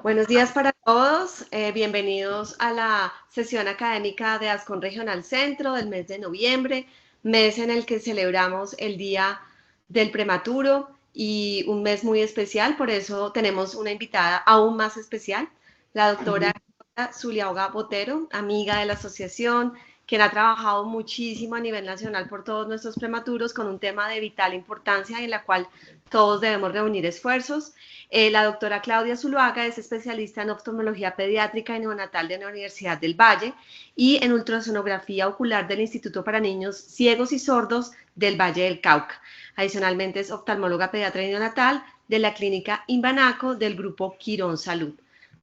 Buenos días para todos, bienvenidos a la sesión académica de Ascon Regional Centro del mes de noviembre, mes en el que celebramos el Día del Prematuro y un mes muy especial, por eso tenemos una invitada aún más especial, la doctora Zuliaga Botero, amiga de la asociación, quien ha trabajado muchísimo a nivel nacional por todos nuestros prematuros con un tema de vital importancia en la cual todos debemos reunir esfuerzos. La doctora Claudia Zuluaga es especialista en oftalmología pediátrica y neonatal de la Universidad del Valle y en ultrasonografía ocular del Instituto para Niños Ciegos y Sordos del Valle del Cauca. Adicionalmente es oftalmóloga pediatra y neonatal de la clínica Imbanaco del grupo Quirón Salud.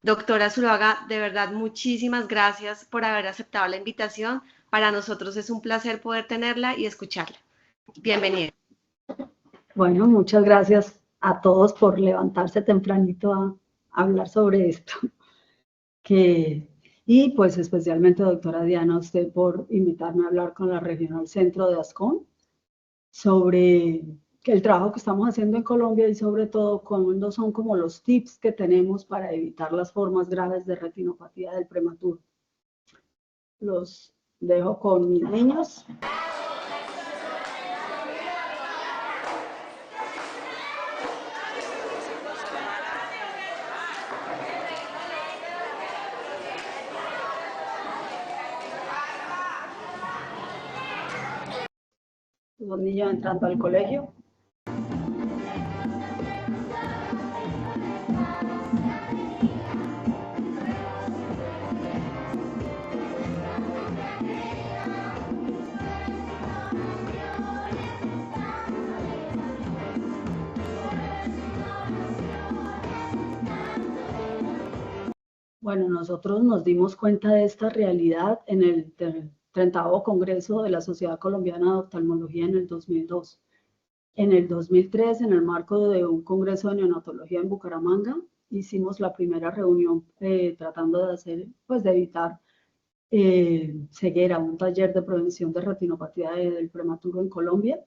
Doctora Zuluaga, de verdad muchísimas gracias por haber aceptado la invitación. Para nosotros es un placer poder tenerla y escucharla. Bienvenida. Bueno, muchas gracias a todos por levantarse tempranito a hablar sobre esto. Y pues especialmente, doctora Diana, a usted por invitarme a hablar con la Regional Centro de Ascon sobre el trabajo que estamos haciendo en Colombia y sobre todo cómo son como los tips que tenemos para evitar las formas graves de retinopatía del prematuro. Los dejo con mis niños. Los niños entrando al colegio. Bueno, nosotros nos dimos cuenta de esta realidad en el 30º Congreso de la Sociedad Colombiana de Oftalmología en el 2002. En el 2003, en el marco de un congreso de neonatología en Bucaramanga, hicimos la primera reunión tratando de hacer, pues de evitar ceguera, un taller de prevención de retinopatía del prematuro en Colombia.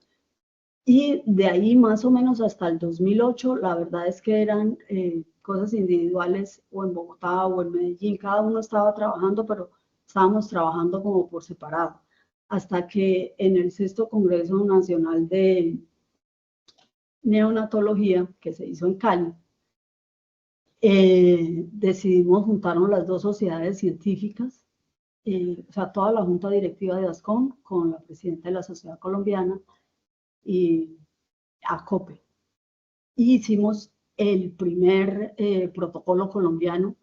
Y de ahí más o menos hasta el 2008, la verdad es que eran cosas individuales o en Bogotá o en Medellín, cada uno estaba trabajando, pero estábamos trabajando como por separado. Hasta que en el 6º Congreso Nacional de Neonatología, que se hizo en Cali, decidimos juntarnos las dos sociedades científicas, o sea, toda la junta directiva de Ascon con la presidenta de la Sociedad Colombiana y ACOPE. Y hicimos el primer protocolo colombiano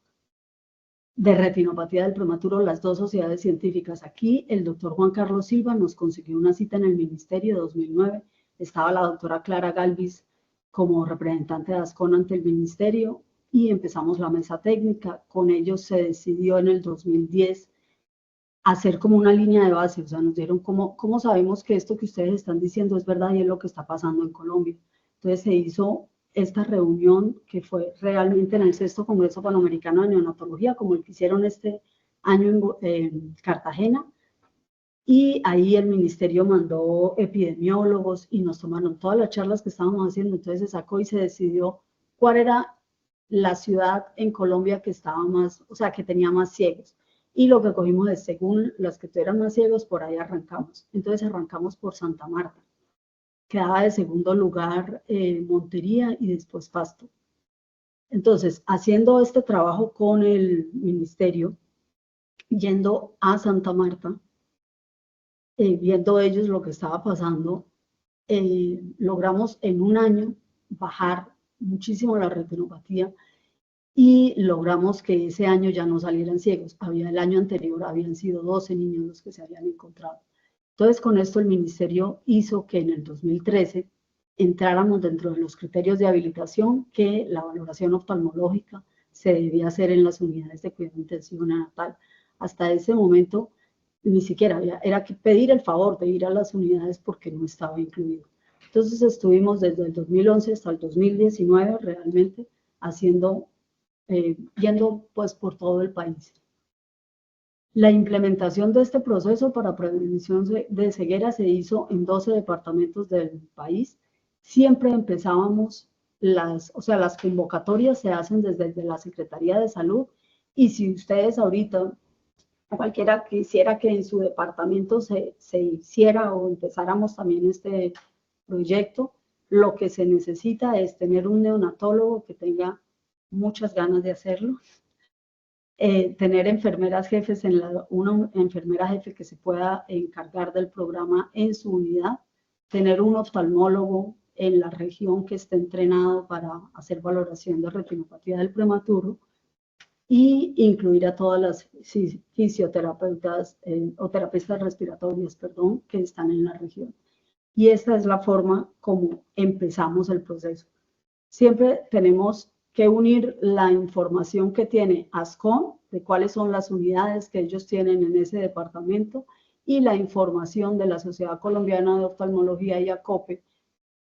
de retinopatía del prematuro, las dos sociedades científicas. Aquí el doctor Juan Carlos Silva nos consiguió una cita en el Ministerio de 2009, estaba la doctora Clara Galvis como representante de Ascon ante el Ministerio y empezamos la mesa técnica. Con ellos se decidió en el 2010 hacer como una línea de base, o sea, nos dieron cómo sabemos que esto que ustedes están diciendo es verdad y es lo que está pasando en Colombia. Entonces se hizo esta reunión que fue realmente en el 6º Congreso Panamericano de Neonatología, como el que hicieron este año en Cartagena, y ahí el ministerio mandó epidemiólogos y nos tomaron todas las charlas que estábamos haciendo. Entonces se sacó y se decidió cuál era la ciudad en Colombia que estaba más, o sea, que tenía más ciegos. Y lo que cogimos es, según las que tuvieran más ciegos, por ahí arrancamos. Entonces arrancamos por Santa Marta. Quedaba de segundo lugar Montería y después Pasto. Entonces, haciendo este trabajo con el ministerio, yendo a Santa Marta, viendo ellos lo que estaba pasando, logramos en un año bajar muchísimo la retinopatía y logramos que ese año ya no salieran ciegos. El año anterior habían sido 12 niños los que se habían encontrado. Entonces, con esto el ministerio hizo que en el 2013 entráramos dentro de los criterios de habilitación que la valoración oftalmológica se debía hacer en las unidades de cuidado intensivo neonatal. Hasta ese momento ni siquiera era que pedir el favor de ir a las unidades porque no estaba incluido. Entonces estuvimos desde el 2011 hasta el 2019 realmente haciendo, yendo pues por todo el país. La implementación de este proceso para prevención de ceguera se hizo en 12 departamentos del país. Siempre empezábamos las convocatorias se hacen desde la Secretaría de Salud, y si ustedes ahorita, cualquiera quisiera que en su departamento se hiciera o empezáramos también este proyecto, lo que se necesita es tener un neonatólogo que tenga muchas ganas de hacerlo, tener enfermeras jefes, una enfermera jefe que se pueda encargar del programa en su unidad, tener un oftalmólogo en la región que esté entrenado para hacer valoración de retinopatía del prematuro, y incluir a todas las fisioterapeutas o terapistas respiratorias, perdón, que están en la región. Y esta es la forma como empezamos el proceso. Siempre tenemos que unir la información que tiene ASCON, de cuáles son las unidades que ellos tienen en ese departamento, y la información de la Sociedad Colombiana de Oftalmología y ACOPE,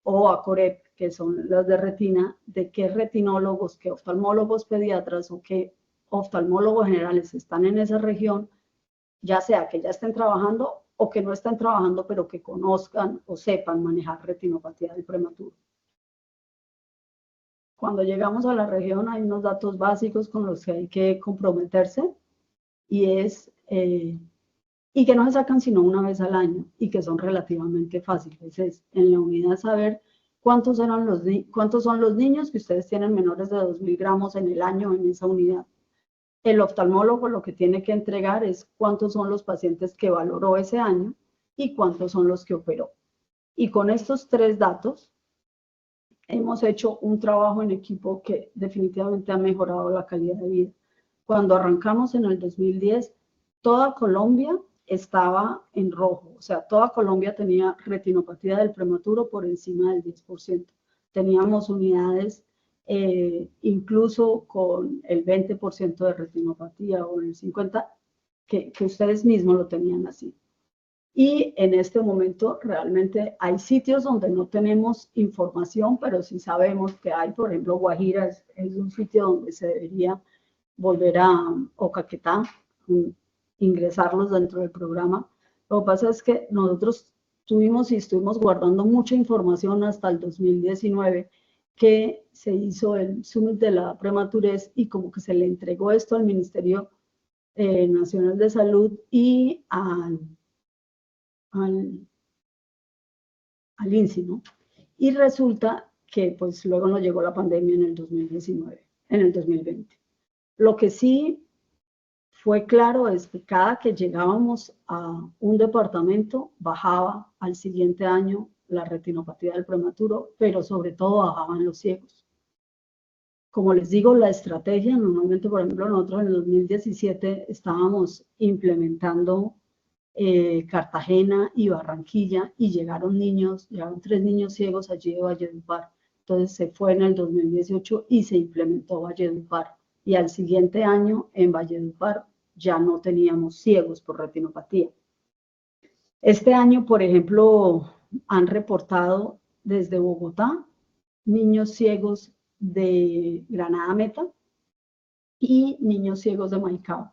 o ACOREP, que son las de retina, de qué retinólogos, qué oftalmólogos pediatras o qué oftalmólogos generales están en esa región, ya sea que ya estén trabajando o que no estén trabajando, pero que conozcan o sepan manejar retinopatía del prematuro. Cuando llegamos a la región hay unos datos básicos con los que hay que comprometerse, y que no se sacan sino una vez al año, y que son relativamente fáciles. Es en la unidad saber cuántos son los niños que ustedes tienen menores de 2.000 gramos en el año en esa unidad. El oftalmólogo lo que tiene que entregar es cuántos son los pacientes que valoró ese año y cuántos son los que operó. Y con estos 3 datos hemos hecho un trabajo en equipo que definitivamente ha mejorado la calidad de vida. Cuando arrancamos en el 2010, toda Colombia estaba en rojo, o sea, toda Colombia tenía retinopatía del prematuro por encima del 10%. Teníamos unidades incluso con el 20% de retinopatía o el 50%, que ustedes mismos lo tenían así. Y en este momento realmente hay sitios donde no tenemos información, pero sí sabemos que hay, por ejemplo, Guajira es un sitio donde se debería volver o Caquetá, ingresarlos dentro del programa. Lo que pasa es que nosotros estuvimos guardando mucha información hasta el 2019, que se hizo el Summit de la Prematurez, y como que se le entregó esto al Ministerio Nacional de Salud y al INSI, ¿no? Y resulta que pues luego nos llegó la pandemia en el 2020. Lo que sí fue claro es que cada que llegábamos a un departamento bajaba al siguiente año la retinopatía del prematuro, pero sobre todo bajaban los ciegos. Como les digo, la estrategia, normalmente, por ejemplo, nosotros en el 2017 estábamos implementando Cartagena y Barranquilla, y llegaron 3 niños ciegos allí de Valledupar. Entonces se fue en el 2018 y se implementó Valledupar, y al siguiente año en Valledupar ya no teníamos ciegos por retinopatía. Este año, por ejemplo, han reportado desde Bogotá niños ciegos de Granada Meta y niños ciegos de Maicao.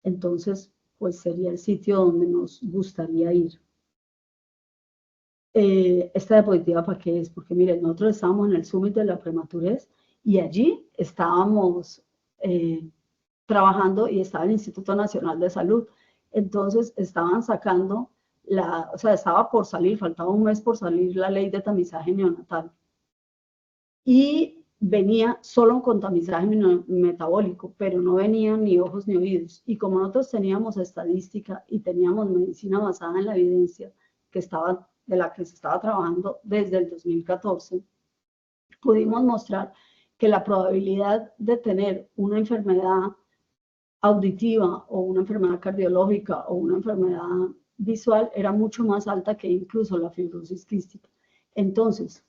Entonces, pues sería el sitio donde nos gustaría ir. Esta diapositiva, ¿para qué es? Porque miren, nosotros estábamos en el Summit de la Prematurez, y allí estábamos trabajando, y estaba el Instituto Nacional de Salud. Entonces estaban sacando, o sea, estaba por salir, faltaba un mes por salir la ley de tamizaje neonatal. Y venía solo con tamizaje metabólico, pero no venían ni ojos ni oídos. Y como nosotros teníamos estadística y teníamos medicina basada en la evidencia de la que se estaba trabajando desde el 2014, pudimos mostrar que la probabilidad de tener una enfermedad auditiva o una enfermedad cardiológica o una enfermedad visual era mucho más alta que incluso la fibrosis quística. Entonces,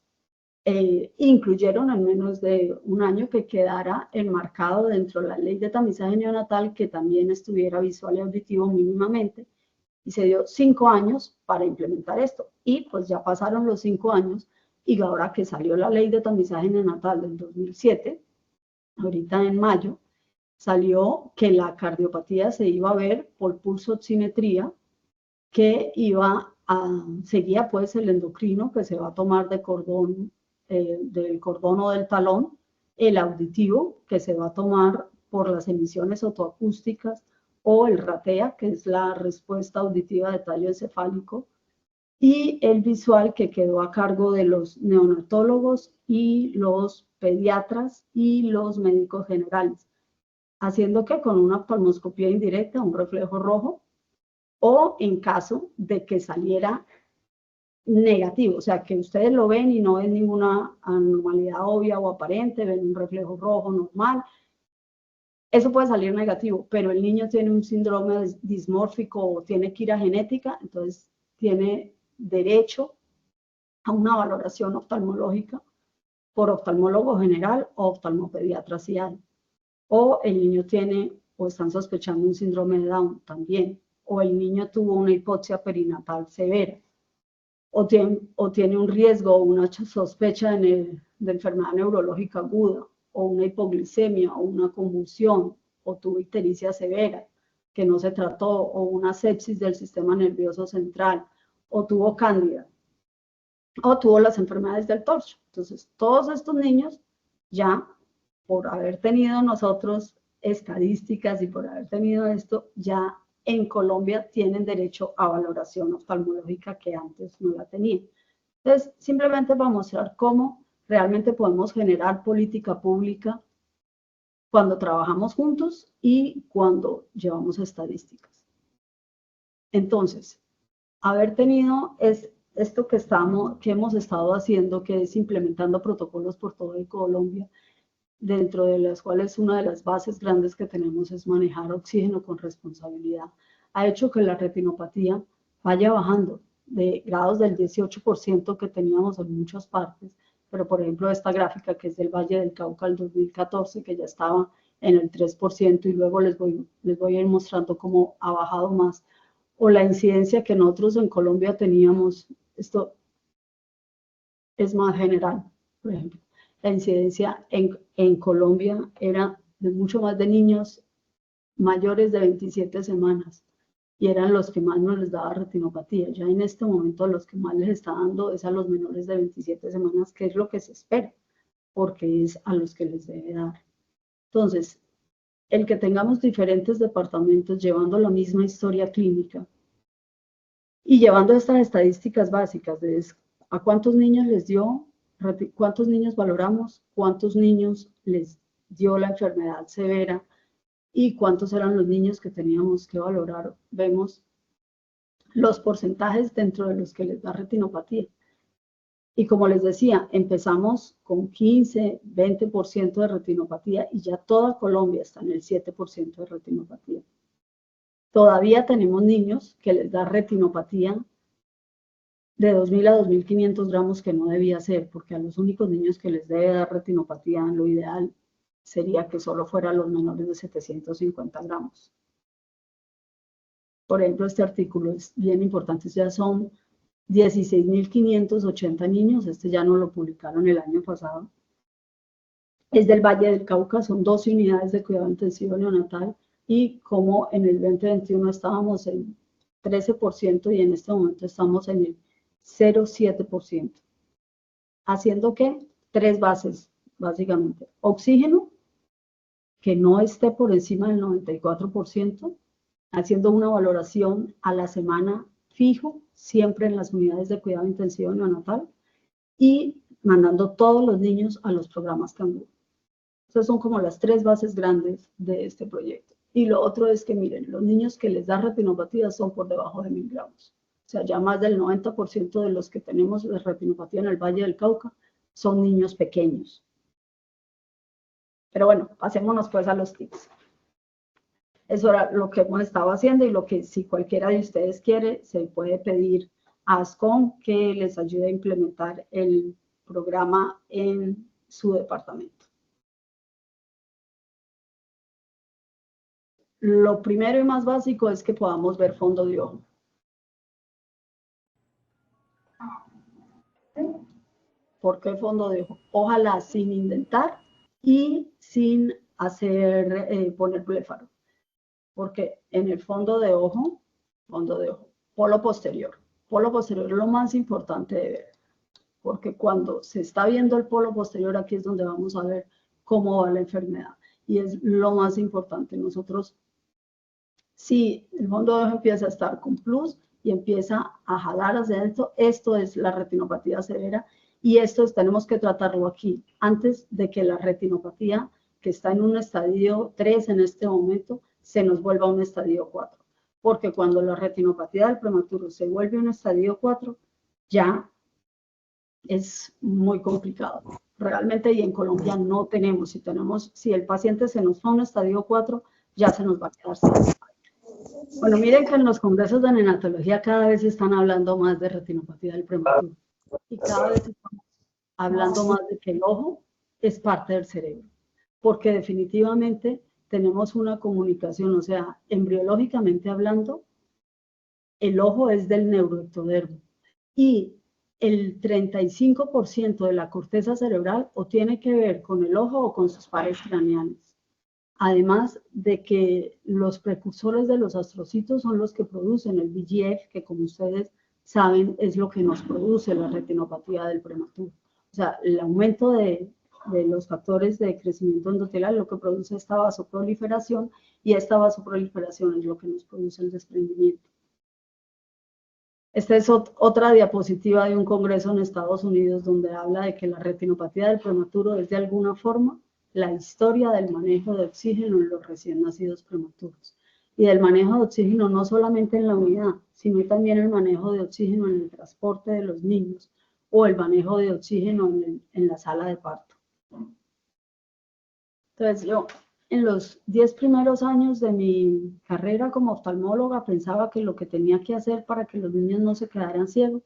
incluyeron en menos de un año que quedara enmarcado dentro de la ley de tamizaje neonatal que también estuviera visual y auditivo mínimamente, y se dio 5 años para implementar esto. Y pues ya pasaron los 5 años, y ahora que salió la ley de tamizaje neonatal del 2007, ahorita en mayo, salió que la cardiopatía se iba a ver por pulso oximetría, que seguía pues el endocrino que se va a tomar de cordón del cordón o del talón, el auditivo, que se va a tomar por las emisiones otoacústicas, o el RATEA, que es la respuesta auditiva de tallo encefálico, y el visual, que quedó a cargo de los neonatólogos y los pediatras y los médicos generales, haciendo que con una oftalmoscopía indirecta, un reflejo rojo, o en caso de que saliera negativo, o sea, que ustedes lo ven y no ven ninguna anormalidad obvia o aparente, ven un reflejo rojo normal, eso puede salir negativo, pero el niño tiene un síndrome dismórfico o tiene quira genética, entonces tiene derecho a una valoración oftalmológica por oftalmólogo general o oftalmopediatra si hay. O el niño tiene o están sospechando un síndrome de Down también, o el niño tuvo una hipoxia perinatal severa, o tiene un riesgo o una sospecha de enfermedad neurológica aguda, o una hipoglicemia, o una convulsión, o tuvo ictericia severa que no se trató, o una sepsis del sistema nervioso central, o tuvo cándida, o tuvo las enfermedades del torso. Entonces, todos estos niños ya, por haber tenido nosotros estadísticas y por haber tenido esto, ya en Colombia tienen derecho a valoración oftalmológica que antes no la tenían. Entonces, simplemente para mostrar cómo realmente podemos generar política pública cuando trabajamos juntos y cuando llevamos estadísticas. Entonces, haber tenido esto que hemos estado haciendo, que es implementando protocolos por toda Colombia, dentro de las cuales una de las bases grandes que tenemos es manejar oxígeno con responsabilidad, ha hecho que la retinopatía vaya bajando de grados del 18% que teníamos en muchas partes, pero por ejemplo esta gráfica que es del Valle del Cauca del 2014, que ya estaba en el 3%, y luego les voy a ir mostrando cómo ha bajado más, o la incidencia que nosotros en Colombia teníamos, esto es más general, por ejemplo. La incidencia en Colombia era de mucho más de niños mayores de 27 semanas y eran los que más nos les daba retinopatía. Ya en este momento los que más les está dando es a los menores de 27 semanas, que es lo que se espera, porque es a los que les debe dar. Entonces, el que tengamos diferentes departamentos llevando la misma historia clínica y llevando estas estadísticas básicas de a cuántos niños les dio, cuántos niños valoramos, cuántos niños les dio la enfermedad severa y cuántos eran los niños que teníamos que valorar. Vemos los porcentajes dentro de los que les da retinopatía. Y como les decía, empezamos con 15, 20% de retinopatía y ya toda Colombia está en el 7% de retinopatía. Todavía tenemos niños que les da retinopatía de 2.000 a 2.500 gramos, que no debía ser, porque a los únicos niños que les debe dar retinopatía, lo ideal sería que solo fueran los menores de 750 gramos. Por ejemplo, este artículo es bien importante, ya son 16.580 niños, este ya no lo publicaron el año pasado. Es del Valle del Cauca, son 12 unidades de cuidado intensivo neonatal, y como en el 2021 estábamos en 13% y en este momento estamos en el 0,7%. Haciendo que 3 bases, básicamente. Oxígeno, que no esté por encima del 94%, haciendo una valoración a la semana fijo, siempre en las unidades de cuidado intensivo neonatal, y mandando todos los niños a los programas Canguro. Esas son como las 3 bases grandes de este proyecto. Y lo otro es que, miren, los niños que les da retinopatía son por debajo de 1.000 gramos. O sea, ya más del 90% de los que tenemos de retinopatía en el Valle del Cauca son niños pequeños. Pero bueno, pasémonos pues a los tips. Eso era lo que hemos estado haciendo y lo que, si cualquiera de ustedes quiere, se puede pedir a ASCON que les ayude a implementar el programa en su departamento. Lo primero y más básico es que podamos ver fondo de ojo. ¿Por qué fondo de ojo? Ojalá sin indentar y sin poner bléfaro. Porque en el fondo de ojo, polo posterior es lo más importante de ver. porque cuando se está viendo el polo posterior, aquí es donde vamos a ver cómo va la enfermedad. Y es lo más importante. Nosotros, si el fondo de ojo empieza a estar con plus y empieza a jalar hacia adentro, esto es la retinopatía severa y esto tenemos que tratarlo aquí, antes de que la retinopatía, que está en un estadio 3 en este momento, se nos vuelva a un estadio 4. Porque cuando la retinopatía del prematuro se vuelve un estadio 4, ya es muy complicado. Realmente, y en Colombia no tenemos, si el paciente se nos fue a un estadio 4, ya se nos va a quedar sin. Bueno, miren que en los congresos de neonatología cada vez están hablando más de retinopatía del prematuro y cada vez estamos hablando más de que el ojo es parte del cerebro, porque definitivamente tenemos una comunicación, o sea, embriológicamente hablando, el ojo es del neuroectodermo y el 35% de la corteza cerebral o tiene que ver con el ojo o con sus pares craneales. Además de que los precursores de los astrocitos son los que producen el VEGF, que como ustedes saben es lo que nos produce la retinopatía del prematuro. O sea, el aumento de los factores de crecimiento endotelial es lo que produce esta vasoproliferación y esta vasoproliferación es lo que nos produce el desprendimiento. Esta es otra diapositiva de un congreso en Estados Unidos donde habla de que la retinopatía del prematuro es de alguna forma la historia del manejo de oxígeno en los recién nacidos prematuros. Y del manejo de oxígeno no solamente en la unidad, sino también el manejo de oxígeno en el transporte de los niños o el manejo de oxígeno en la sala de parto. Entonces yo, en los 10 primeros años de mi carrera como oftalmóloga, pensaba que lo que tenía que hacer para que los niños no se quedaran ciegos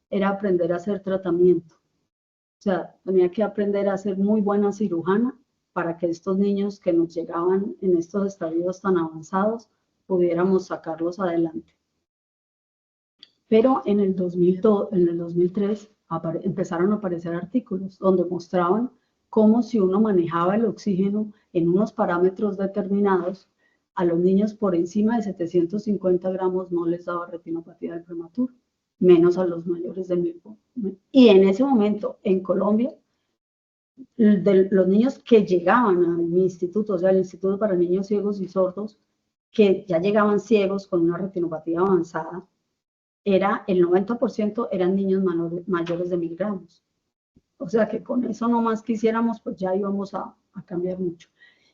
era aprender a hacer tratamiento. O sea, tenía que aprender a ser muy buena cirujana para que estos niños que nos llegaban en estos estadios tan avanzados pudiéramos sacarlos adelante. Pero en el 2003 empezaron a aparecer artículos donde mostraban cómo si uno manejaba el oxígeno en unos parámetros determinados, a los niños por encima de 750 gramos no les daba retinopatía del prematuro, menos a los mayores de 1000. Y en ese momento, en Colombia, de los niños que llegaban a mi instituto, o sea, el Instituto para Niños Ciegos y Sordos, que ya llegaban ciegos con una retinopatía avanzada, el 90% eran niños mayores de 1000 gramos. O sea que con eso nomás quisiéramos, pues ya íbamos a cambiar mucho.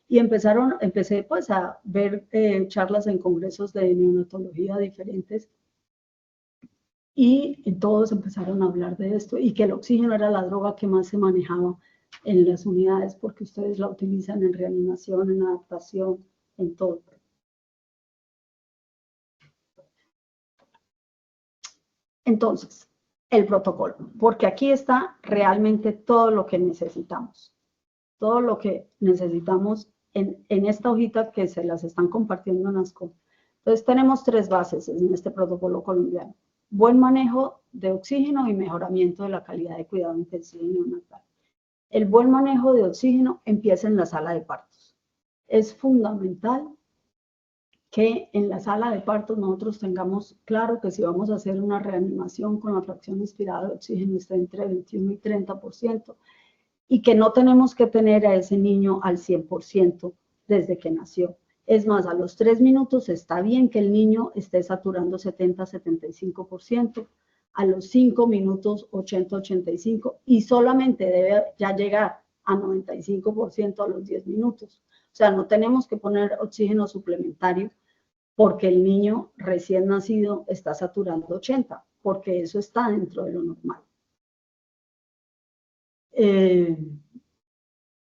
Y empecé pues a ver charlas en congresos de neonatología diferentes y todos empezaron a hablar de esto y que el oxígeno era la droga que más se manejaba en las unidades porque ustedes la utilizan en reanimación, en adaptación, en todo. Entonces, el protocolo, porque aquí está realmente todo lo que necesitamos. Todo lo que necesitamos en esta hojita que se las están compartiendo en ASCO. Entonces, tenemos 3 bases en este protocolo colombiano. Buen manejo de oxígeno y mejoramiento de la calidad de cuidado intensivo neonatal. El buen manejo de oxígeno empieza en la sala de partos. Es fundamental que en la sala de partos nosotros tengamos claro que si vamos a hacer una reanimación con la fracción inspirada de oxígeno está entre 21 y 30% y que no tenemos que tener a ese niño al 100% desde que nació. Es más, a los 3 minutos está bien que el niño esté saturando 70-75%, a los 5 minutos 80-85% y solamente debe ya llegar a 95% a los 10 minutos. O sea, no tenemos que poner oxígeno suplementario porque el niño recién nacido está saturando 80, porque eso está dentro de lo normal.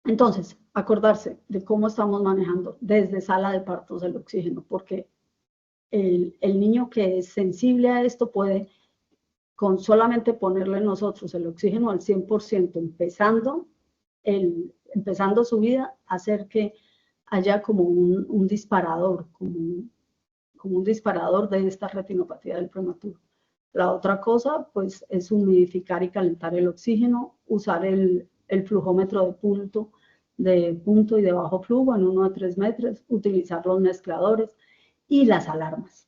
Entonces, acordarse de cómo estamos manejando desde sala de partos el oxígeno, porque el niño que es sensible a esto puede, con solamente ponerle nosotros el oxígeno al 100%, empezando su vida, hacer que haya como un disparador, como un disparador de esta retinopatía del prematuro. La otra cosa, pues, es humidificar y calentar el oxígeno, usar el flujómetro de punto y de bajo flujo en 1 a 3 metros, utilizar los mezcladores y las alarmas.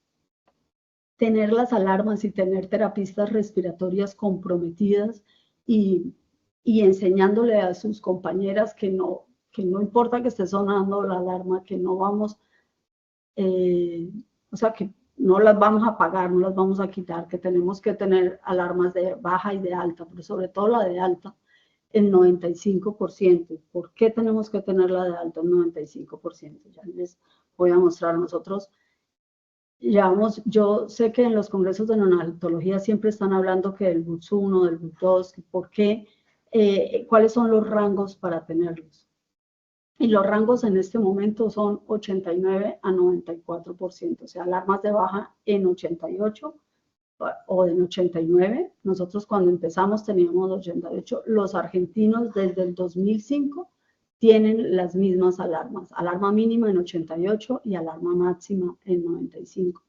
Tener las alarmas y tener terapistas respiratorias comprometidas y, y enseñándole a sus compañeras que no importa que esté sonando la alarma, que no vamos, o sea, que no las vamos a apagar, no las vamos a quitar, que tenemos que tener alarmas de baja y de alta, pero sobre todo la de alta, el 95%. ¿Por qué tenemos que tener la de alta el 95%? Ya les voy a mostrar. Nosotros llevamos, yo sé que en los congresos de neonatología siempre están hablando que del BUTS 1, del BUTS 2, ¿por qué? ¿Cuáles son los rangos para tenerlos? Y los rangos en este momento son 89 a 94%, o sea, alarmas de baja en 88 o en 89. Nosotros cuando empezamos teníamos 88. Los argentinos desde el 2005 tienen las mismas alarmas, alarma mínima en 88 y alarma máxima en 95.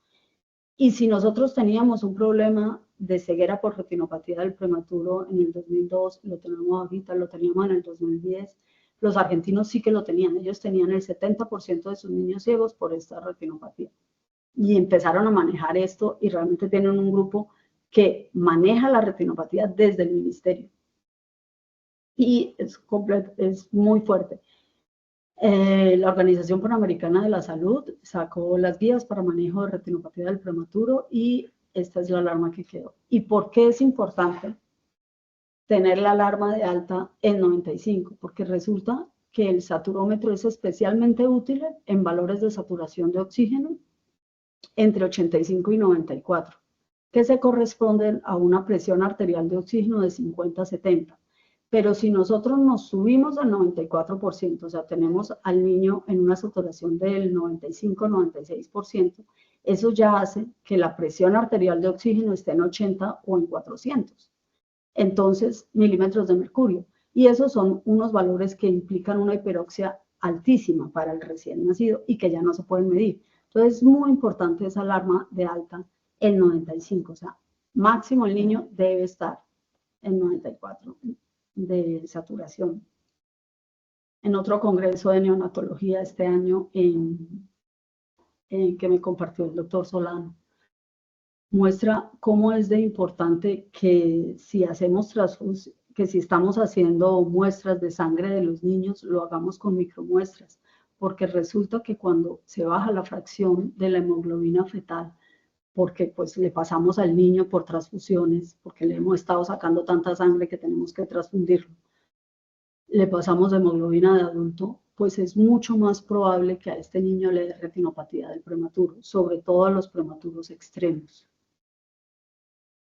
Y si nosotros teníamos un problema de ceguera por retinopatía del prematuro en el 2002, lo tenemos ahorita, lo teníamos en el 2010, los argentinos sí que lo tenían, ellos tenían el 70% de sus niños ciegos por esta retinopatía. Y empezaron a manejar esto y realmente tienen un grupo que maneja la retinopatía desde el ministerio. Y es muy fuerte. La Organización Panamericana de la Salud sacó las guías para manejo de retinopatía del prematuro y esta es la alarma que quedó. ¿Y por qué es importante tener la alarma de alta en 95? Porque resulta que el saturómetro es especialmente útil en valores de saturación de oxígeno entre 85 y 94, que se corresponden a una presión arterial de oxígeno de 50 a 70. Pero si nosotros nos subimos al 94%, o sea, tenemos al niño en una saturación del 95-96%, eso ya hace que la presión arterial de oxígeno esté en 80 o en 400. Entonces, milímetros de mercurio. Y esos son unos valores que implican una hiperoxia altísima para el recién nacido y que ya no se pueden medir. Entonces, es muy importante esa alarma de alta en 95, o sea, máximo el niño debe estar en 94 de saturación. En otro congreso de neonatología este año que me compartió el doctor Solano, muestra cómo es de importante que si hacemos que si estamos haciendo muestras de sangre de los niños, lo hagamos con micromuestras, porque resulta que cuando se baja la fracción de la hemoglobina fetal, porque pues le pasamos al niño por transfusiones, porque le hemos estado sacando tanta sangre que tenemos que transfundirlo, le pasamos hemoglobina de adulto, pues es mucho más probable que a este niño le dé retinopatía del prematuro, sobre todo a los prematuros extremos.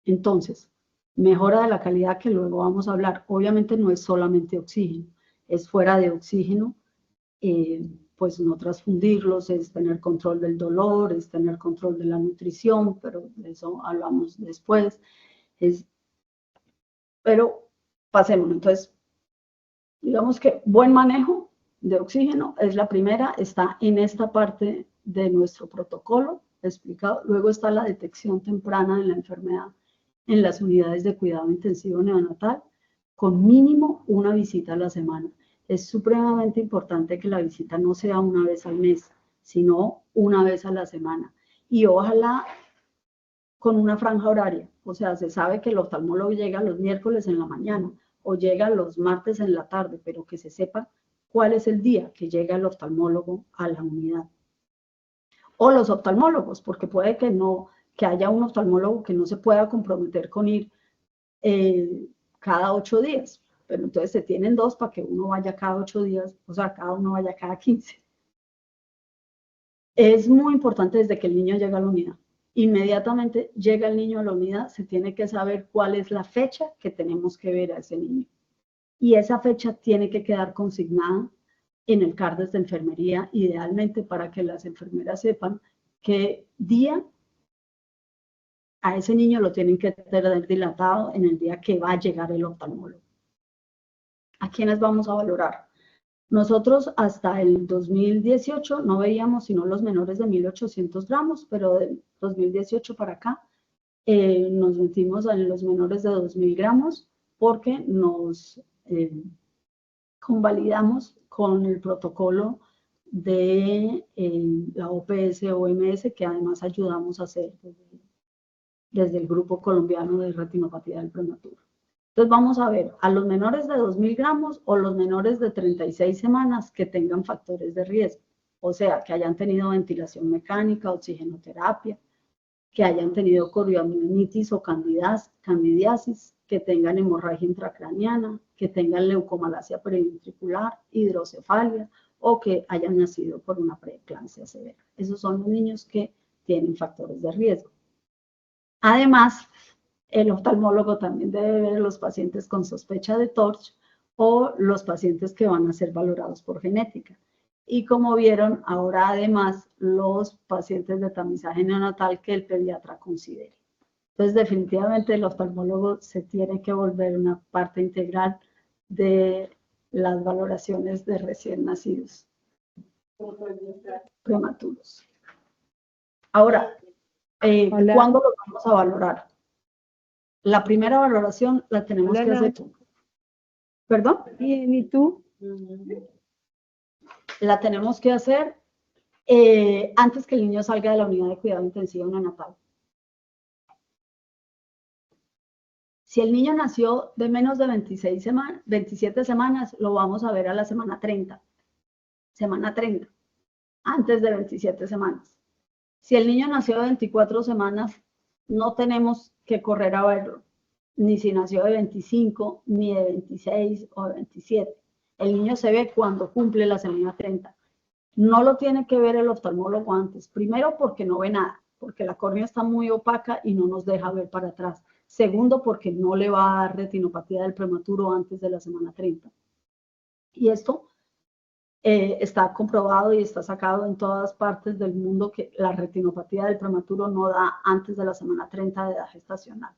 Entonces, mejora de la calidad que luego vamos a hablar. Obviamente no es solamente oxígeno, es fuera de oxígeno, pues no transfundirlos, es tener control del dolor, es tener control de la nutrición, pero de eso hablamos después. Pero pasemos, entonces, digamos que buen manejo de oxígeno es la primera, está en esta parte de nuestro protocolo explicado. Luego está la detección temprana de la enfermedad en las unidades de cuidado intensivo neonatal, con mínimo una visita a la semana. Es supremamente importante que la visita no sea una vez al mes, sino una vez a la semana. Y ojalá con una franja horaria, o sea, se sabe que el oftalmólogo llega los miércoles en la mañana o llega los martes en la tarde, pero que se sepa cuál es el día que llega el oftalmólogo a la unidad. O los oftalmólogos, porque puede que no, que haya un oftalmólogo que no se pueda comprometer con ir cada 8 días, pero entonces se tienen dos para que uno vaya cada 8 días, o sea, cada uno vaya cada 15. Es muy importante desde que el niño llega a la unidad. Inmediatamente llega el niño a la unidad, se tiene que saber cuál es la fecha que tenemos que ver a ese niño. Y esa fecha tiene que quedar consignada en el CARDES de enfermería, idealmente para que las enfermeras sepan qué día a ese niño lo tienen que tener dilatado en el día que va a llegar el oftalmólogo. ¿A quiénes vamos a valorar? Nosotros hasta el 2018 no veíamos sino los menores de 1.800 gramos, pero del 2018 para acá nos metimos en los menores de 2.000 gramos porque nos convalidamos con el protocolo de la OPS-OMS, que además ayudamos a hacer desde el Grupo Colombiano de Retinopatía del Prematuro. Entonces vamos a ver a los menores de 2.000 gramos o los menores de 36 semanas que tengan factores de riesgo, o sea, que hayan tenido ventilación mecánica, oxigenoterapia, que hayan tenido corioamnionitis o candidiasis, que tengan hemorragia intracraniana, que tengan leucomalacia periventricular, hidrocefalia o que hayan nacido por una preeclampsia severa. Esos son los niños que tienen factores de riesgo. Además, el oftalmólogo también debe ver los pacientes con sospecha de TORCH o los pacientes que van a ser valorados por genética. Y como vieron, ahora además los pacientes de tamizaje neonatal que el pediatra considere. Entonces, definitivamente el oftalmólogo se tiene que volver una parte integral de las valoraciones de recién nacidos prematuros. Ahora, ¿cuándo los vamos a valorar? La primera valoración la tenemos que hacer. ¿Perdón? Bien, ¿y tú? La tenemos que hacer antes que el niño salga de la unidad de cuidado intensivo neonatal. Si el niño nació de menos de 27 semanas, lo vamos a ver a la semana 30. Semana 30, antes de 27 semanas. Si el niño nació de 24 semanas, no tenemos que correr a verlo, ni si nació de 25, ni de 26 o de 27. El niño se ve cuando cumple la semana 30. No lo tiene que ver el oftalmólogo antes. Primero, porque no ve nada, porque la córnea está muy opaca y no nos deja ver para atrás. Segundo, porque no le va a dar retinopatía del prematuro antes de la semana 30. Y esto está comprobado y está sacado en todas partes del mundo que la retinopatía del prematuro no da antes de la semana 30 de edad gestacional,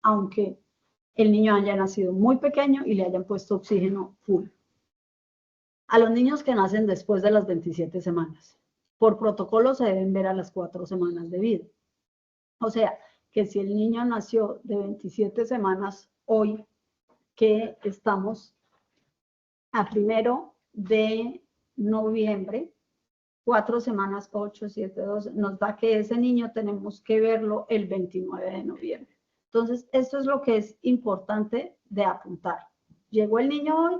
aunque el niño haya nacido muy pequeño y le hayan puesto oxígeno full. A los niños que nacen después de las 27 semanas, por protocolo se deben ver a las 4 semanas de vida. O sea, que si el niño nació de 27 semanas hoy, que estamos a 1 de noviembre, 4 semanas, 8, 7, 12, nos da que ese niño tenemos que verlo el 29 de noviembre. Entonces, esto es lo que es importante de apuntar. Llegó el niño hoy,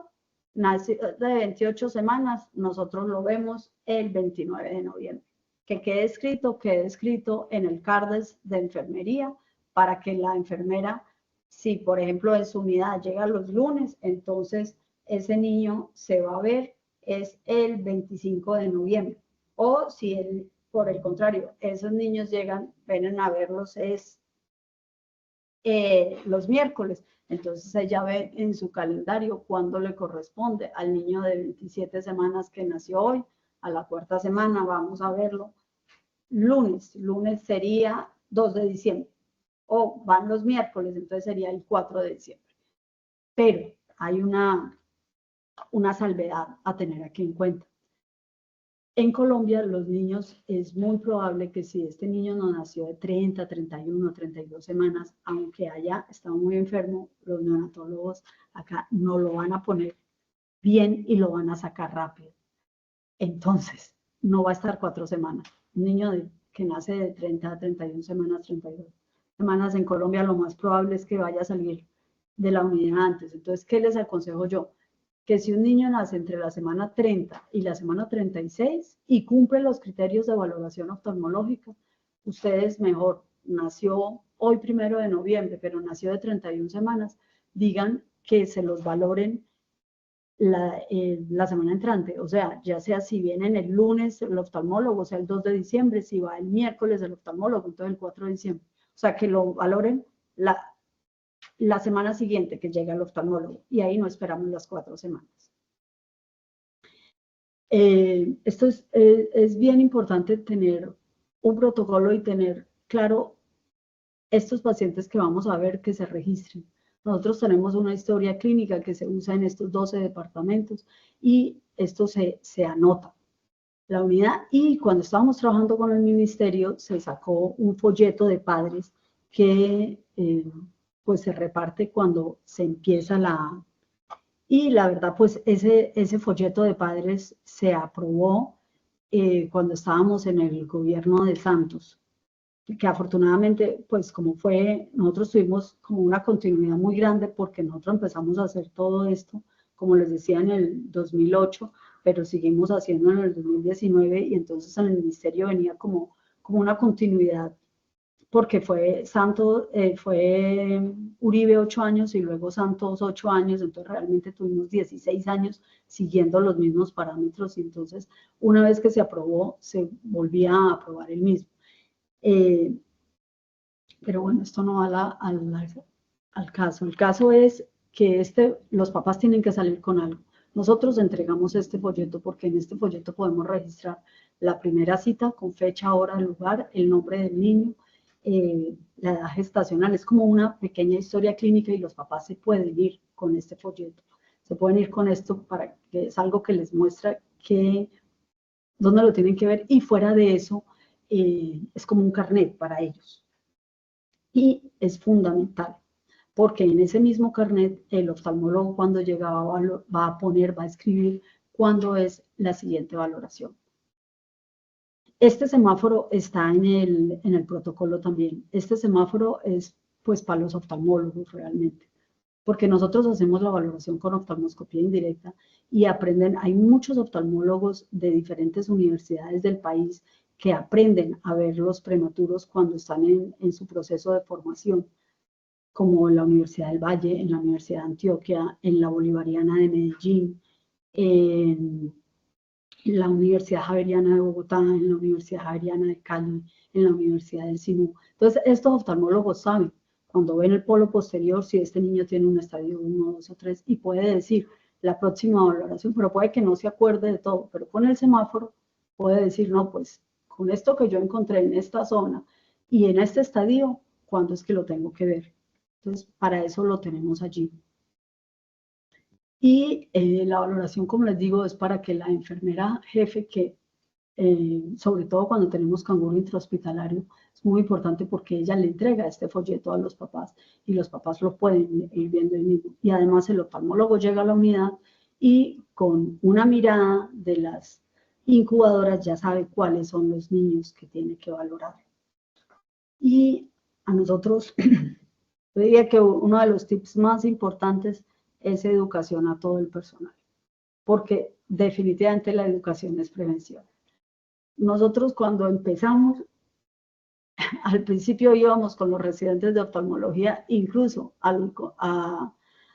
nació de 28 semanas, nosotros lo vemos el 29 de noviembre. Que quede escrito en el CARDES de enfermería para que la enfermera, si por ejemplo en su unidad llega los lunes, entonces ese niño se va a ver es el 25 de noviembre. O si por el contrario, esos niños vienen a verlos es los miércoles. Entonces ella ve en su calendario cuándo le corresponde al niño de 27 semanas que nació hoy. A la 4ª semana vamos a verlo lunes. Lunes sería 2 de diciembre. O van los miércoles, entonces sería el 4 de diciembre. Pero hay una salvedad a tener aquí en cuenta. En Colombia, los niños, es muy probable que si este niño no nació de 30, 31, 32 semanas, aunque haya estado muy enfermo, los neonatólogos acá no lo van a poner bien y lo van a sacar rápido. Entonces, no va a estar 4 semanas. Un niño que nace de 30 a 31 semanas, 32 semanas en Colombia, lo más probable es que vaya a salir de la unidad antes. Entonces, ¿qué les aconsejo yo? Que si un niño nace entre la semana 30 y la semana 36 y cumple los criterios de valoración oftalmológica, ustedes mejor, nació hoy 1 de noviembre, pero nació de 31 semanas, digan que se los valoren la semana entrante, o sea, ya sea si vienen el lunes el oftalmólogo, o sea, el 2 de diciembre, si va el miércoles el oftalmólogo, entonces el 4 de diciembre, o sea, que lo valoren la semana siguiente que llega el oftalmólogo y ahí no esperamos las 4 semanas. Esto es bien importante tener un protocolo y tener claro estos pacientes que vamos a ver que se registren. Nosotros tenemos una historia clínica que se usa en estos 12 departamentos y esto se anota. La unidad, y cuando estábamos trabajando con el ministerio se sacó un folleto de padres que pues se reparte cuando se empieza y la verdad pues ese folleto de padres se aprobó cuando estábamos en el gobierno de Santos. que afortunadamente, pues como fue, nosotros tuvimos como una continuidad muy grande porque nosotros empezamos a hacer todo esto, como les decía, en el 2008, pero seguimos haciendo en el 2019 y entonces en el ministerio venía como una continuidad porque fue Santos, fue Uribe 8 años y luego Santos 8 años, entonces realmente tuvimos 16 años siguiendo los mismos parámetros y entonces una vez que se aprobó, se volvía a aprobar el mismo. Pero bueno, esto no va al caso. El caso es que los papás tienen que salir con algo. Nosotros entregamos este folleto porque en este folleto podemos registrar la primera cita con fecha, hora, lugar, el nombre del niño, la edad gestacional. Es como una pequeña historia clínica y los papás se pueden ir con este folleto. Se pueden ir con esto para que es algo que les muestra dónde lo tienen que ver y fuera de eso es como un carnet para ellos. Y es fundamental, porque en ese mismo carnet el oftalmólogo cuando llega va a escribir cuándo es la siguiente valoración. Este semáforo está en el protocolo también. Este semáforo es pues para los oftalmólogos realmente, porque nosotros hacemos la valoración con oftalmoscopía indirecta y aprenden, hay muchos oftalmólogos de diferentes universidades del país que aprenden a ver los prematuros cuando están en su proceso de formación, como en la Universidad del Valle, en la Universidad de Antioquia, en la Bolivariana de Medellín, en la Universidad Javeriana de Bogotá, en la Universidad Javeriana de Cali, en la Universidad del Sinú. Entonces, estos oftalmólogos saben, cuando ven el polo posterior, si este niño tiene un estadio 1, 2 o 3, y puede decir la próxima valoración, pero puede que no se acuerde de todo, pero con el semáforo puede decir, no, pues con esto que yo encontré en esta zona y en este estadio, ¿cuándo es que lo tengo que ver? Entonces, para eso lo tenemos allí. Y la valoración, como les digo, es para que la enfermera jefe, que sobre todo cuando tenemos canguro intrahospitalario, es muy importante porque ella le entrega este folleto a los papás y los papás lo pueden ir viendo ahí mismo. Y además el oftalmólogo llega a la unidad y con una mirada de las incubadoras ya sabe cuáles son los niños que tiene que valorar. Y a nosotros, yo diría que uno de los tips más importantes es educación a todo el personal, porque definitivamente la educación es prevención. Nosotros cuando empezamos, al principio íbamos con los residentes de oftalmología, incluso a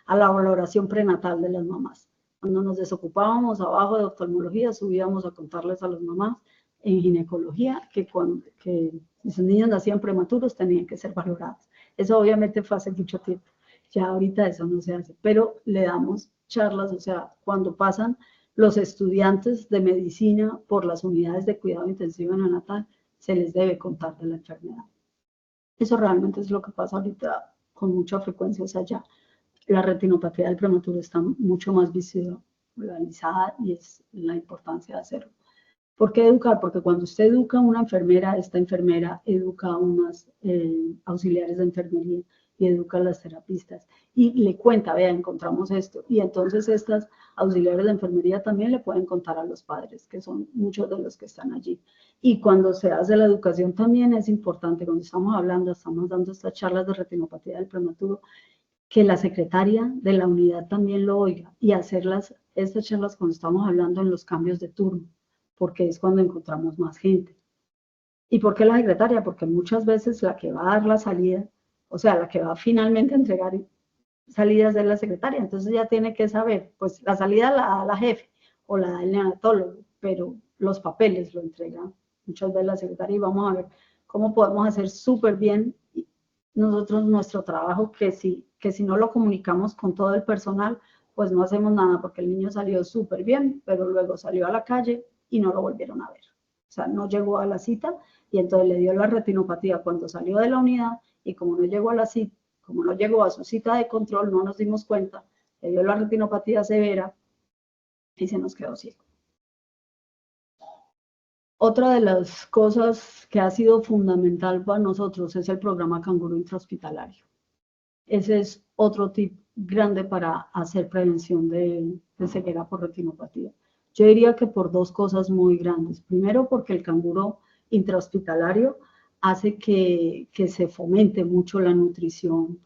la valoración prenatal de las mamás. Cuando nos desocupábamos abajo de oftalmología, subíamos a contarles a las mamás en ginecología que si sus niños nacían prematuros tenían que ser valorados. Eso obviamente fue hace mucho tiempo. Ya ahorita eso no se hace, pero le damos charlas, o sea, cuando pasan los estudiantes de medicina por las unidades de cuidado intensivo neonatal, se les debe contar de la enfermedad. Eso realmente es lo que pasa ahorita con mucha frecuencia, o sea, ya la retinopatía del prematuro está mucho más visualizada y es la importancia de hacerlo. ¿Por qué educar? Porque cuando usted educa a una enfermera, esta enfermera educa a unas auxiliares de enfermería y educa a las terapistas y le cuenta, vea, encontramos esto. Y entonces estas auxiliares de enfermería también le pueden contar a los padres, que son muchos de los que están allí. Y cuando se hace la educación también es importante, cuando estamos dando estas charlas de retinopatía del prematuro, que la secretaria de la unidad también lo oiga y hacerlas, estas charlas cuando estamos hablando en los cambios de turno, porque es cuando encontramos más gente. ¿Y por qué la secretaria? Porque muchas veces la que va a dar la salida, o sea, la que va finalmente a entregar salidas de la secretaria, entonces ya tiene que saber, pues la salida la da la jefe o la da el neonatólogo, pero los papeles lo entrega muchas veces la secretaria y vamos a ver cómo podemos hacer súper bien nosotros nuestro trabajo, que si no lo comunicamos con todo el personal, pues no hacemos nada, porque el niño salió súper bien, pero luego salió a la calle y no lo volvieron a ver. O sea, no llegó a la cita y entonces le dio la retinopatía cuando salió de la unidad y como no llegó a la cita, como no llegó a su cita de control, no nos dimos cuenta, le dio la retinopatía severa y se nos quedó ciego. Otra de las cosas que ha sido fundamental para nosotros es el programa Canguro Intrahospitalario. Ese es otro tip grande para hacer prevención de ceguera por retinopatía. Yo diría que por dos cosas muy grandes. Primero, porque el canguro intrahospitalario hace que se fomente mucho la nutrición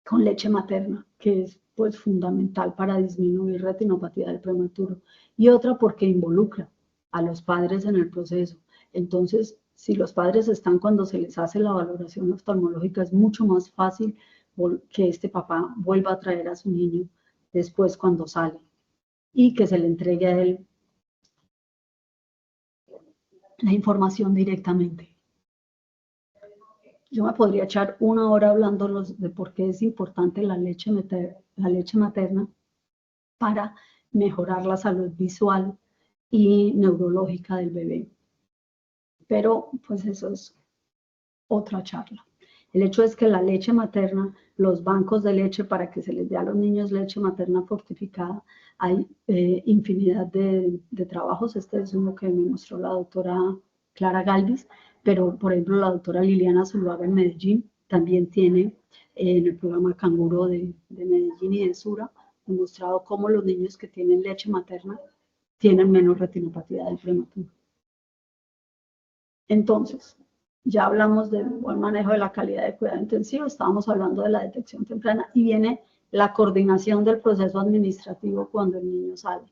con leche materna, que es pues fundamental para disminuir retinopatía del prematuro, y otra porque involucra a los padres en el proceso. Entonces, si los padres están cuando se les hace la valoración oftalmológica, es mucho más fácil que este papá vuelva a traer a su niño después cuando sale y que se le entregue a él la información directamente. Yo me podría echar una hora hablando de por qué es importante la leche materna para mejorar la salud visual y neurológica del bebé. Pero pues eso es otra charla. El hecho es que la leche materna, los bancos de leche para que se les dé a los niños leche materna fortificada, hay infinidad de trabajos. Este es uno que me mostró la doctora Clara Galvis, pero por ejemplo la doctora Liliana Zuluaga en Medellín también tiene en el programa Canguro de Medellín y de Sura demostrado cómo los niños que tienen leche materna tienen menos retinopatía del prematuro. Entonces, ya hablamos del buen manejo de la calidad de cuidado intensivo, estábamos hablando de la detección temprana y viene la coordinación del proceso administrativo cuando el niño sale.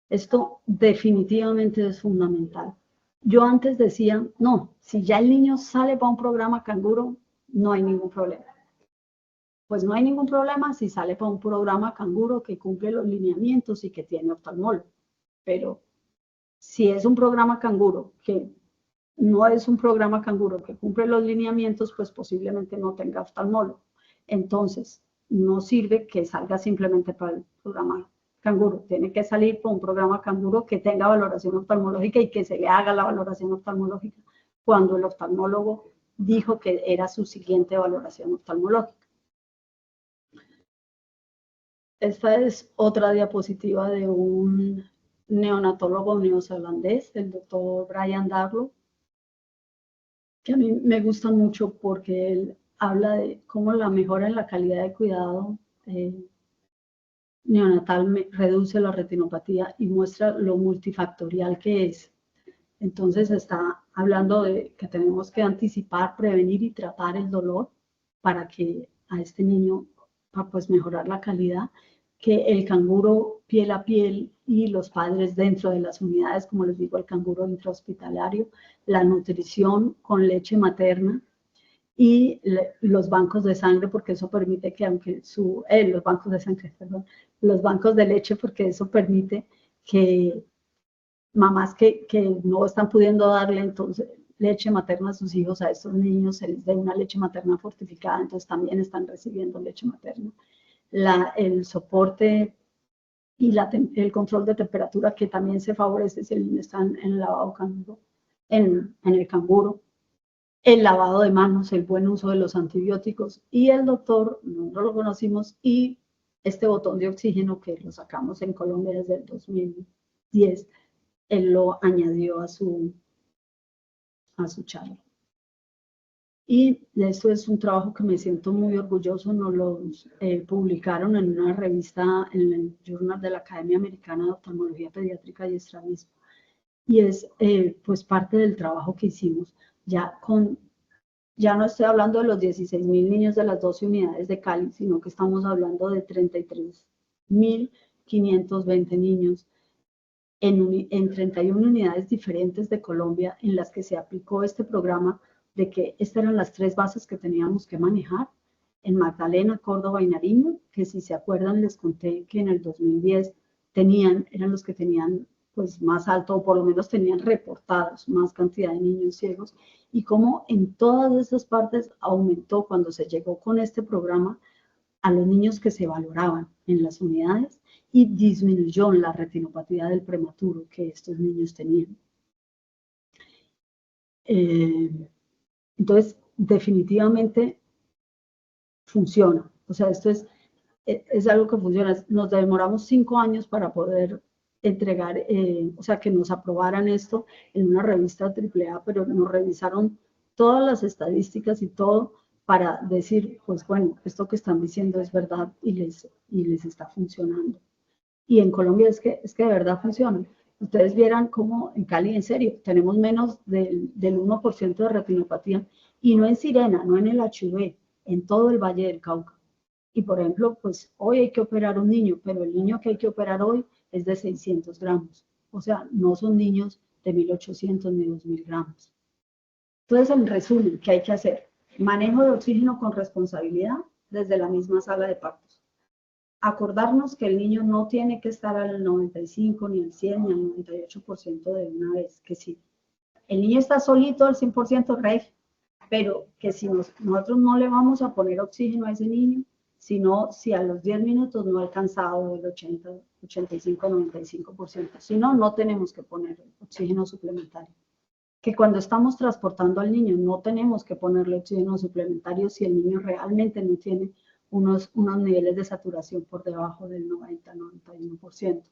Esto definitivamente es fundamental. Yo antes decía, no, si ya el niño sale para un programa canguro, no hay ningún problema. Pues no hay ningún problema si sale para un programa canguro que cumple los lineamientos y que tiene oftalmólogo. Pero si es un programa canguro que no es un programa canguro que cumple los lineamientos, pues posiblemente no tenga oftalmólogo. Entonces, no sirve que salga simplemente para el programa canguro. Tiene que salir por un programa canguro que tenga valoración oftalmológica y que se le haga la valoración oftalmológica cuando el oftalmólogo dijo que era su siguiente valoración oftalmológica. Esta es otra diapositiva de un neonatólogo neozelandés, el doctor Brian Darlow, que a mí me gusta mucho porque él habla de cómo la mejora en la calidad de cuidado neonatal reduce la retinopatía y muestra lo multifactorial que es. Entonces está hablando de que tenemos que anticipar, prevenir y tratar el dolor para que a este niño, para pues mejorar la calidad, que el canguro piel a piel y los padres dentro de las unidades, como les digo, el canguro intrahospitalario, la nutrición con leche materna y los bancos de sangre, porque eso permite que aunque los bancos de sangre, perdón, los bancos de leche, porque eso permite que mamás que no están pudiendo darle entonces leche materna a sus hijos, a estos niños se les dé una leche materna fortificada, entonces también están recibiendo leche materna. El soporte y el control de temperatura que también se favorece si el niño está en el lavado canguro, en el canguro, el lavado de manos, el buen uso de los antibióticos y el doctor, nosotros lo conocimos, y este botón de oxígeno que lo sacamos en Colombia desde el 2010, él lo añadió a su charla. Y esto es un trabajo que me siento muy orgulloso, nos lo publicaron en una revista, en el Journal de la Academia Americana de Oftalmología Pediátrica y Estrabismo. Y es pues parte del trabajo que hicimos, ya no estoy hablando de los 16.000 niños de las 12 unidades de Cali, sino que estamos hablando de 33.520 niños en 31 unidades diferentes de Colombia en las que se aplicó este programa, de que estas eran las 3 bases que teníamos que manejar, en Magdalena, Córdoba y Nariño, que si se acuerdan les conté que en el 2010 eran los que tenían pues más alto, o por lo menos tenían reportados más cantidad de niños ciegos, y cómo en todas esas partes aumentó cuando se llegó con este programa a los niños que se valoraban en las unidades y disminuyó la retinopatía del prematuro que estos niños tenían. Entonces, definitivamente funciona. O sea, esto es algo que funciona. Nos demoramos 5 años para poder entregar, o sea, que nos aprobaran esto en una revista AAA, pero nos revisaron todas las estadísticas y todo para decir, pues bueno, esto que están diciendo es verdad y les está funcionando. Y en Colombia es que de verdad funciona. Ustedes vieran cómo en Cali, en serio, tenemos menos del 1% de retinopatía, y no en Sirena, no en el HIV, en todo el Valle del Cauca. Y por ejemplo, pues hoy hay que operar a un niño, pero el niño que hay que operar hoy es de 600 gramos. O sea, no son niños de 1800 ni 2000 gramos. Entonces, en resumen, ¿qué hay que hacer? Manejo de oxígeno con responsabilidad desde la misma sala de partos. Acordarnos que el niño no tiene que estar al 95, ni al 100, ni al 98% de una vez, que sí. El niño está solito al 100% rey, pero que si nosotros no le vamos a poner oxígeno a ese niño, sino si a los 10 minutos no ha alcanzado el 80, 85, 95%, si no, no tenemos que poner oxígeno suplementario. Que cuando estamos transportando al niño no tenemos que ponerle oxígeno suplementario si el niño realmente no tiene unos niveles de saturación por debajo del 90-91%.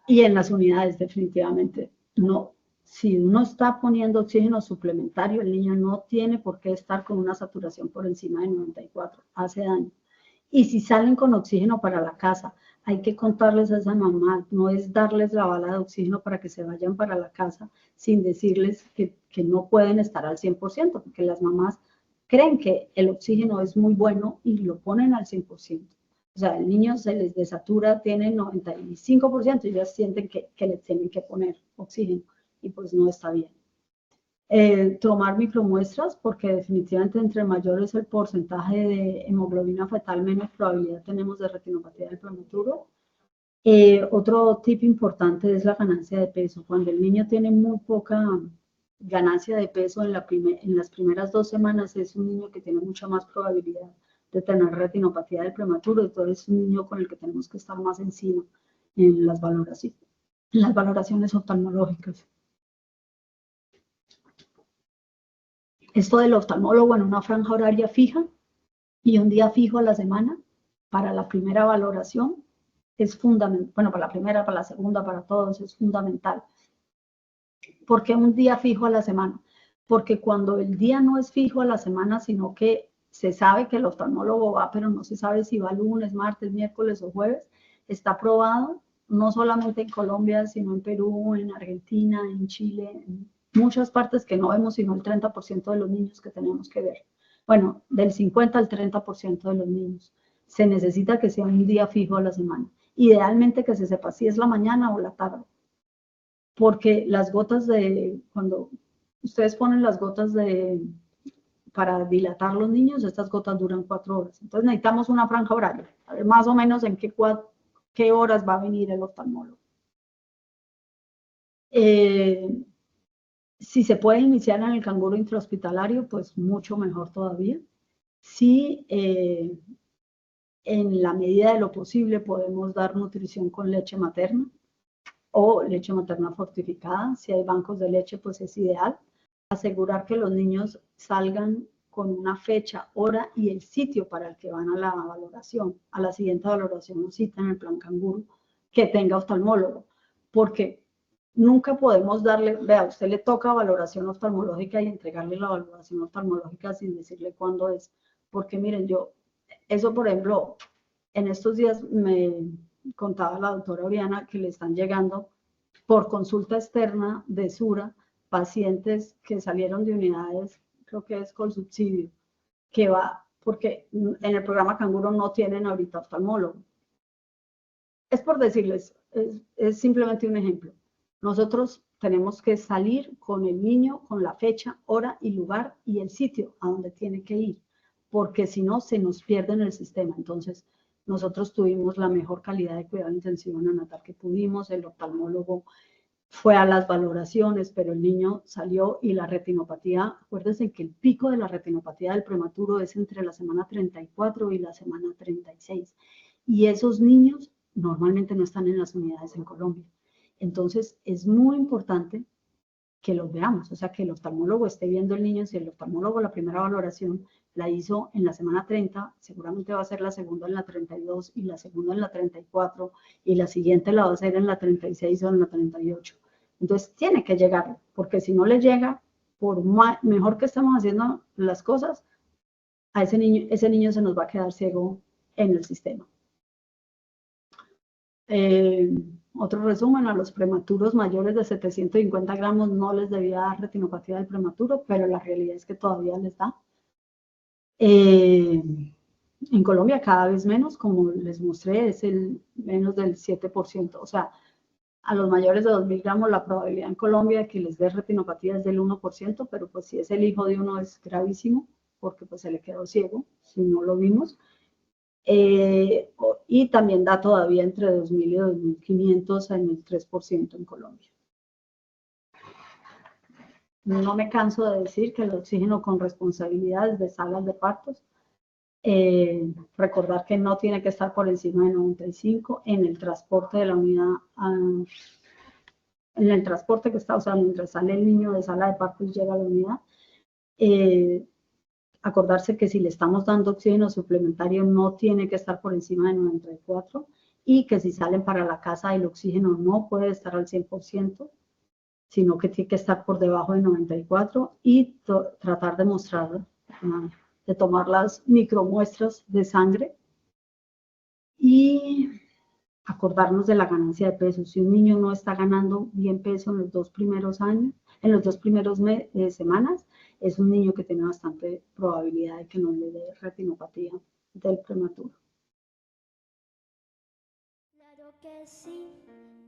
Y en las unidades definitivamente no. Si uno está poniendo oxígeno suplementario, el niño no tiene por qué estar con una saturación por encima de 94, hace daño. Y si salen con oxígeno para la casa, hay que contarles a esa mamá, no es darles la bala de oxígeno para que se vayan para la casa sin decirles que no pueden estar al 100%, porque las mamás creen que el oxígeno es muy bueno y lo ponen al 100%. O sea, el niño se les desatura, tiene 95% y ellas sienten que les tienen que poner oxígeno y pues no está bien. Tomar micromuestras, porque definitivamente entre mayor es el porcentaje de hemoglobina fetal, menos probabilidad tenemos de retinopatía del prematuro. Otro tip importante es la ganancia de peso. Cuando el niño tiene muy poca ganancia de peso en las primeras 2 semanas, es un niño que tiene mucha más probabilidad de tener retinopatía del prematuro, entonces es un niño con el que tenemos que estar más encima en las valoraciones oftalmológicas. Esto del oftalmólogo en una franja horaria fija y un día fijo a la semana para la primera valoración es fundamental. Bueno, para la primera, para la segunda, para todos es fundamental. ¿Por qué un día fijo a la semana? Porque cuando el día no es fijo a la semana, sino que se sabe que el oftalmólogo va, pero no se sabe si va lunes, martes, miércoles o jueves, está probado no solamente en Colombia, sino en Perú, en Argentina, en Chile, en muchas partes que no vemos sino el 30% de los niños que tenemos que ver. Bueno, del 50 al 30% de los niños. Se necesita que sea un día fijo a la semana. Idealmente que se sepa si es la mañana o la tarde. Porque las gotas cuando ustedes ponen las gotas para dilatar los niños, estas gotas duran 4 horas. Entonces necesitamos una franja horaria, a ver más o menos en qué horas va a venir el oftalmólogo. Si se puede iniciar en el canguro intrahospitalario, pues mucho mejor todavía. Si en la medida de lo posible podemos dar nutrición con leche materna o leche materna fortificada, si hay bancos de leche, pues es ideal. Asegurar que los niños salgan con una fecha, hora y el sitio para el que van a la valoración, a la siguiente valoración o cita en el plan canguro, que tenga oftalmólogo, porque nunca podemos darle, vea, usted le toca valoración oftalmológica y entregarle la valoración oftalmológica sin decirle cuándo es, porque miren, eso por ejemplo, en estos días me contaba la doctora Oriana que le están llegando por consulta externa de Sura pacientes que salieron de unidades, creo que es con subsidio, que va, porque en el programa Canguro no tienen ahorita oftalmólogo. Es por decirles, es simplemente un ejemplo. Nosotros tenemos que salir con el niño, con la fecha, hora y lugar y el sitio a donde tiene que ir, porque si no se nos pierde en el sistema. Entonces, nosotros tuvimos la mejor calidad de cuidado intensivo neonatal que pudimos, el oftalmólogo fue a las valoraciones, pero el niño salió y la retinopatía, acuérdense que el pico de la retinopatía del prematuro es entre la semana 34 y la semana 36. Y esos niños normalmente no están en las unidades en Colombia. Entonces, es muy importante que los veamos, o sea, que el oftalmólogo esté viendo el niño. Si el oftalmólogo la primera valoración la hizo en la semana 30, seguramente va a ser la segunda en la 32 y la segunda en la 34 y la siguiente la va a hacer en la 36 o en la 38. Entonces, tiene que llegar, porque si no le llega, por mejor que estemos haciendo las cosas, a ese niño se nos va a quedar ciego en el sistema. Otro resumen, a los prematuros mayores de 750 gramos no les debía dar retinopatía del prematuro, pero la realidad es que todavía les da. En Colombia cada vez menos, como les mostré, es menos del 7%. O sea, a los mayores de 2.000 gramos la probabilidad en Colombia de que les dé retinopatía es del 1%, pero pues si es el hijo de uno es gravísimo, porque pues se le quedó ciego, si no lo vimos. Y también da todavía entre 2.000 y 2.500 en el 3% en Colombia. No me canso de decir que el oxígeno con responsabilidades de salas de partos, recordar que no tiene que estar por encima de 95 en el transporte de la unidad, en el transporte que está, o sea, mientras sale el niño de sala de parto y llega a la unidad. Acordarse que si le estamos dando oxígeno suplementario no tiene que estar por encima de 94 y que si salen para la casa el oxígeno no puede estar al 100%, sino que tiene que estar por debajo de 94 y tratar de mostrar, de tomar las micromuestras de sangre y acordarnos de la ganancia de peso. Si un niño no está ganando bien peso en los 2 primeros años, en los 2 primeros semanas, es un niño que tiene bastante probabilidad de que no le dé retinopatía del prematuro. Claro que sí,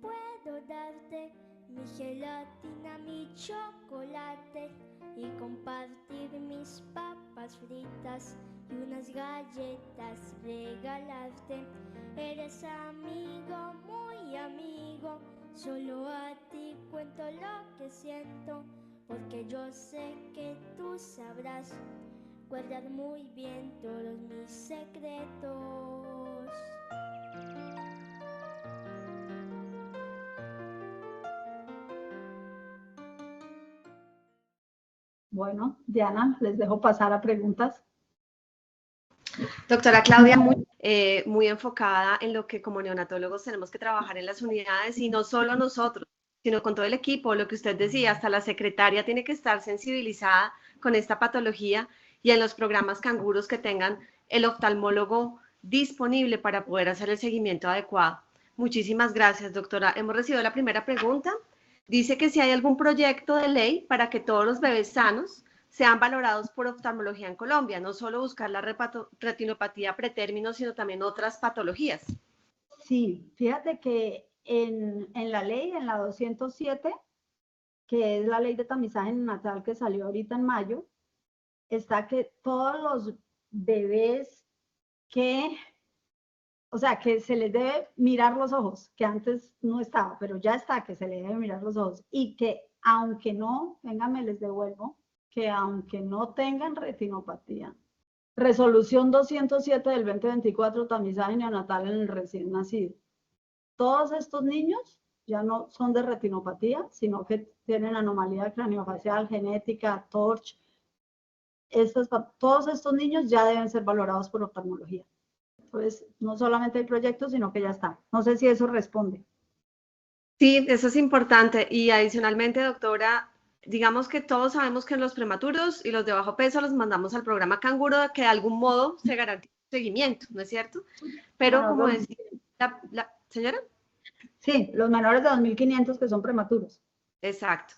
puedo darte mi gelatina, mi chocolate y compartir mis papas fritas y unas galletas, regalarte. Eres amigo, muy amigo, solo a ti cuento lo que siento, porque yo sé que tú sabrás guardar muy bien todos mis secretos. Bueno, Diana, les dejo pasar a preguntas. Doctora Claudia, muy enfocada en lo que como neonatólogos tenemos que trabajar en las unidades y no solo nosotros, sino con todo el equipo, lo que usted decía, hasta la secretaria tiene que estar sensibilizada con esta patología y en los programas canguros que tengan el oftalmólogo disponible para poder hacer el seguimiento adecuado. Muchísimas gracias, doctora. Hemos recibido la primera pregunta. Dice que si hay algún proyecto de ley para que todos los bebés sanos sean valorados por oftalmología en Colombia, no solo buscar la retinopatía pretérmino, sino también otras patologías. Sí, fíjate que en la ley, en la 207, que es la ley de tamizaje neonatal que salió ahorita en mayo, está que todos los bebés que, o sea, que se les debe mirar los ojos, que antes no estaba, pero ya está, que se les debe mirar los ojos, y que aunque no, venga, me les devuelvo, que aunque no tengan retinopatía, resolución 207 del 2024, tamizaje neonatal en el recién nacido. Todos estos niños ya no son de retinopatía, sino que tienen anomalía craneofacial, genética, TORCH. Todos estos niños ya deben ser valorados por oftalmología. Entonces, no solamente hay proyectos, sino que ya está. No sé si eso responde. Sí, eso es importante. Y adicionalmente, doctora, digamos que todos sabemos que en los prematuros y los de bajo peso los mandamos al programa Canguro, que de algún modo se garantiza seguimiento, ¿no es cierto? Pero como decía la señora. Sí, los menores de 2.500 que son prematuros. Exacto.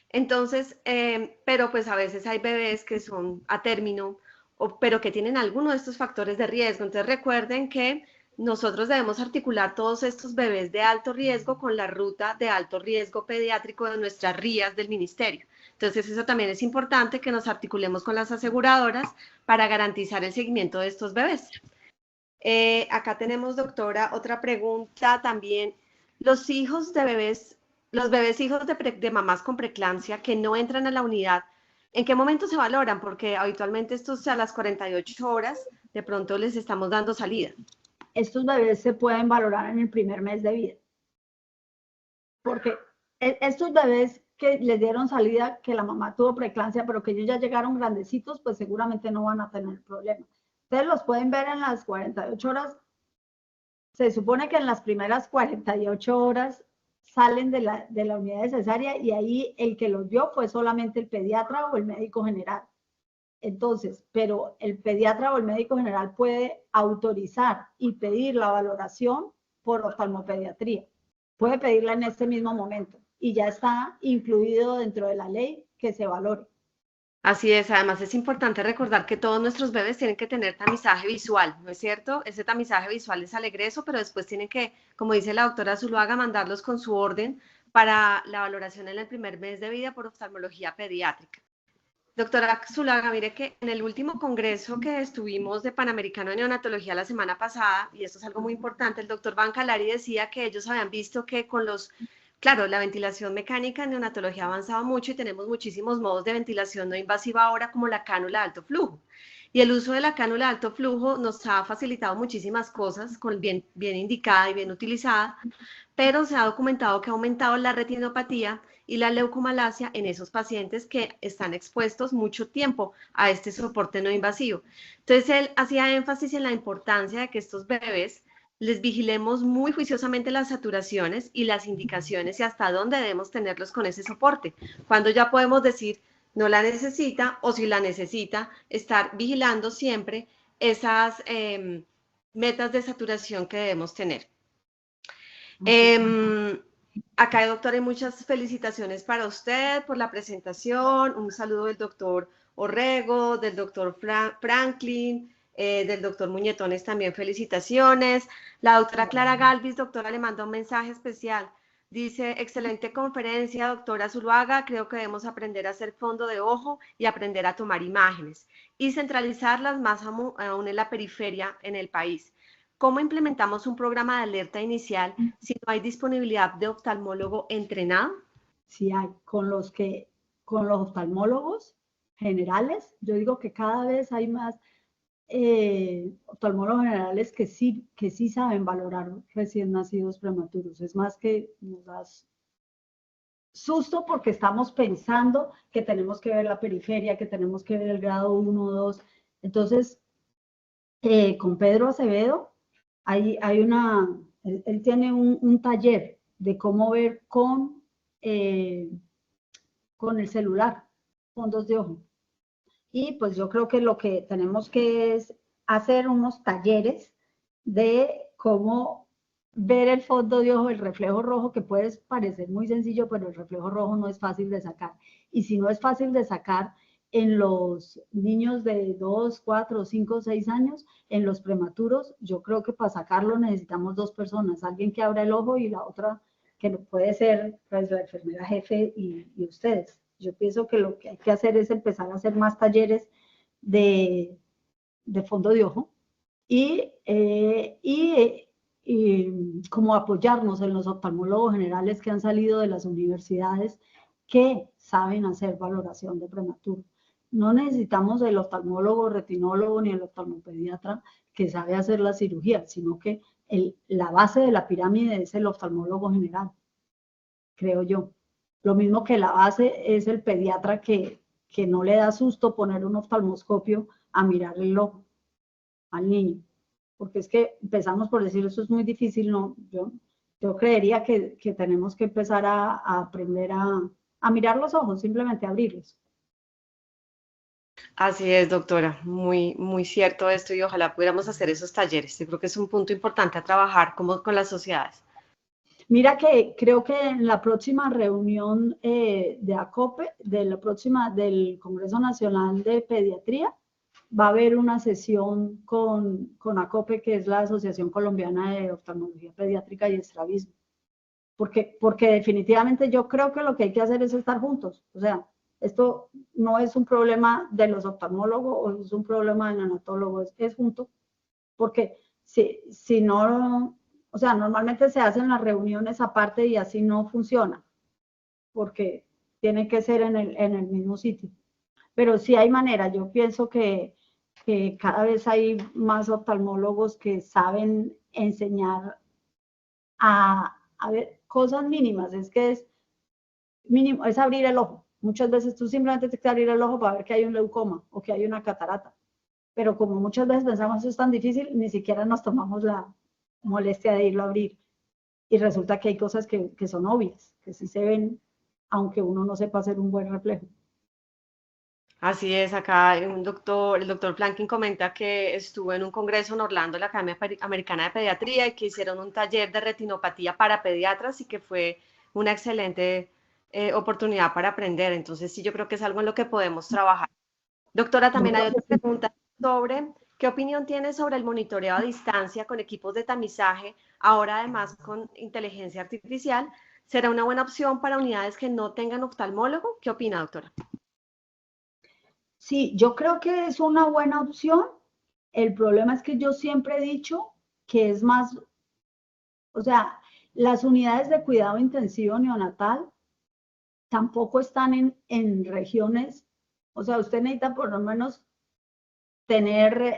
Entonces, pero pues a veces hay bebés que son a término, pero que tienen alguno de estos factores de riesgo. Entonces recuerden que nosotros debemos articular todos estos bebés de alto riesgo con la ruta de alto riesgo pediátrico de nuestras RIAs del ministerio. Entonces eso también es importante que nos articulemos con las aseguradoras para garantizar el seguimiento de estos bebés. Acá tenemos, doctora, otra pregunta también. Los hijos de bebés, los bebés hijos de mamás con preeclampsia que no entran a la unidad, ¿en qué momento se valoran? Porque habitualmente estos a las 48 horas de pronto les estamos dando salida. Estos bebés se pueden valorar en el primer mes de vida. Porque estos bebés que les dieron salida, que la mamá tuvo preeclampsia, pero que ellos ya llegaron grandecitos, pues seguramente no van a tener problema. Ustedes los pueden ver en las 48 horas. Se supone que en las primeras 48 horas salen de la unidad de cesárea y ahí el que los vio fue solamente el pediatra o el médico general. Entonces, pero el pediatra o el médico general puede autorizar y pedir la valoración por oftalmopediatría. Puede pedirla en este mismo momento y ya está incluido dentro de la ley que se valore. Así es, además es importante recordar que todos nuestros bebés tienen que tener tamizaje visual, ¿no es cierto? Ese tamizaje visual es al egreso, pero después tienen que, como dice la doctora Zuluaga, mandarlos con su orden para la valoración en el primer mes de vida por oftalmología pediátrica. Doctora Zuluaga, mire que en el último congreso que estuvimos de Panamericano de Neonatología la semana pasada, y esto es algo muy importante, el doctor Bancalari decía que ellos habían visto que con los, claro, la ventilación mecánica en neonatología ha avanzado mucho y tenemos muchísimos modos de ventilación no invasiva ahora como la cánula de alto flujo. Y el uso de la cánula de alto flujo nos ha facilitado muchísimas cosas, bien indicada y bien utilizada, pero se ha documentado que ha aumentado la retinopatía y la leucomalacia en esos pacientes que están expuestos mucho tiempo a este soporte no invasivo. Entonces, él hacía énfasis en la importancia de que estos bebés les vigilemos muy juiciosamente las saturaciones y las indicaciones y hasta dónde debemos tenerlos con ese soporte. Cuando ya podemos decir no la necesita o si la necesita, estar vigilando siempre esas metas de saturación que debemos tener. Acá, doctora, hay muchas felicitaciones para usted por la presentación. Un saludo del doctor Orrego, del doctor Franklin, del doctor Muñetones también felicitaciones. La doctora Clara Galvis, doctora, le manda un mensaje especial. Dice, excelente conferencia, doctora Zuluaga. Creo que debemos aprender a hacer fondo de ojo y aprender a tomar imágenes y centralizarlas más aún en la periferia en el país. ¿Cómo implementamos un programa de alerta inicial si no hay disponibilidad de oftalmólogo entrenado? Sí hay, con los oftalmólogos generales, yo digo que cada vez hay más oftalmólogos generales que sí saben valorar recién nacidos prematuros. Es más que nos da susto porque estamos pensando que tenemos que ver la periferia, que tenemos que ver el grado 1 o 2. Entonces, con Pedro Acevedo, él tiene un taller de cómo ver con el celular, fondos de ojo. Y pues yo creo que lo que tenemos que es hacer unos talleres de cómo ver el fondo de ojo, el reflejo rojo, que puede parecer muy sencillo, pero el reflejo rojo no es fácil de sacar. Y si no es fácil de sacar en los niños de 2, 4, 5, 6 años, en los prematuros, yo creo que para sacarlo necesitamos 2 personas, alguien que abra el ojo y la otra que puede ser pues, la enfermera jefe y ustedes. Yo pienso que lo que hay que hacer es empezar a hacer más talleres de fondo de ojo y como apoyarnos en los oftalmólogos generales que han salido de las universidades que saben hacer valoración de prematuro. No necesitamos el oftalmólogo retinólogo ni el oftalmopediatra que sabe hacer la cirugía, sino que la base de la pirámide es el oftalmólogo general, creo yo. Lo mismo que la base es el pediatra que no le da susto poner un oftalmoscopio a mirar el ojo al niño. Porque es que empezamos por decir, eso es muy difícil, no, yo creería que tenemos que empezar a aprender a mirar los ojos, simplemente abrirlos. Así es, doctora, muy cierto esto y ojalá pudiéramos hacer esos talleres. Yo creo que es un punto importante a trabajar con las sociedades. Mira que creo que en la próxima reunión de ACOPE, del Congreso Nacional de Pediatría, va a haber una sesión con ACOPE, que es la Asociación Colombiana de Oftalmología Pediátrica y Estrabismo. Porque definitivamente yo creo que lo que hay que hacer es estar juntos. O sea, esto no es un problema de los oftalmólogos o es un problema del neonatólogo, es junto. Porque si no, o sea, normalmente se hacen las reuniones aparte y así no funciona. Porque tiene que ser en el mismo sitio. Pero sí hay manera, yo pienso que cada vez hay más oftalmólogos que saben enseñar a ver cosas mínimas, es que es mínimo, es abrir el ojo. Muchas veces tú simplemente tienes que abrir el ojo para ver que hay un leucoma o que hay una catarata. Pero como muchas veces pensamos eso es tan difícil, ni siquiera nos tomamos la molestia de irlo a abrir. Y resulta que hay cosas que son obvias, que sí se ven, aunque uno no sepa hacer un buen reflejo. Así es, acá el doctor Plankin comenta que estuvo en un congreso en Orlando, la Academia Americana de Pediatría, y que hicieron un taller de retinopatía para pediatras y que fue una excelente oportunidad para aprender. Entonces, sí, yo creo que es algo en lo que podemos trabajar. Doctora, Yo también hay creo otra que sí. pregunta sobre qué opinión tiene sobre el monitoreo a distancia con equipos de tamizaje, ahora además con inteligencia artificial. ¿Será una buena opción para unidades que no tengan oftalmólogo? ¿Qué opina, doctora? Sí, yo creo que es una buena opción. El problema es que yo siempre he dicho que es más, o sea, las unidades de cuidado intensivo neonatal tampoco están en regiones, o sea, usted necesita por lo menos tener,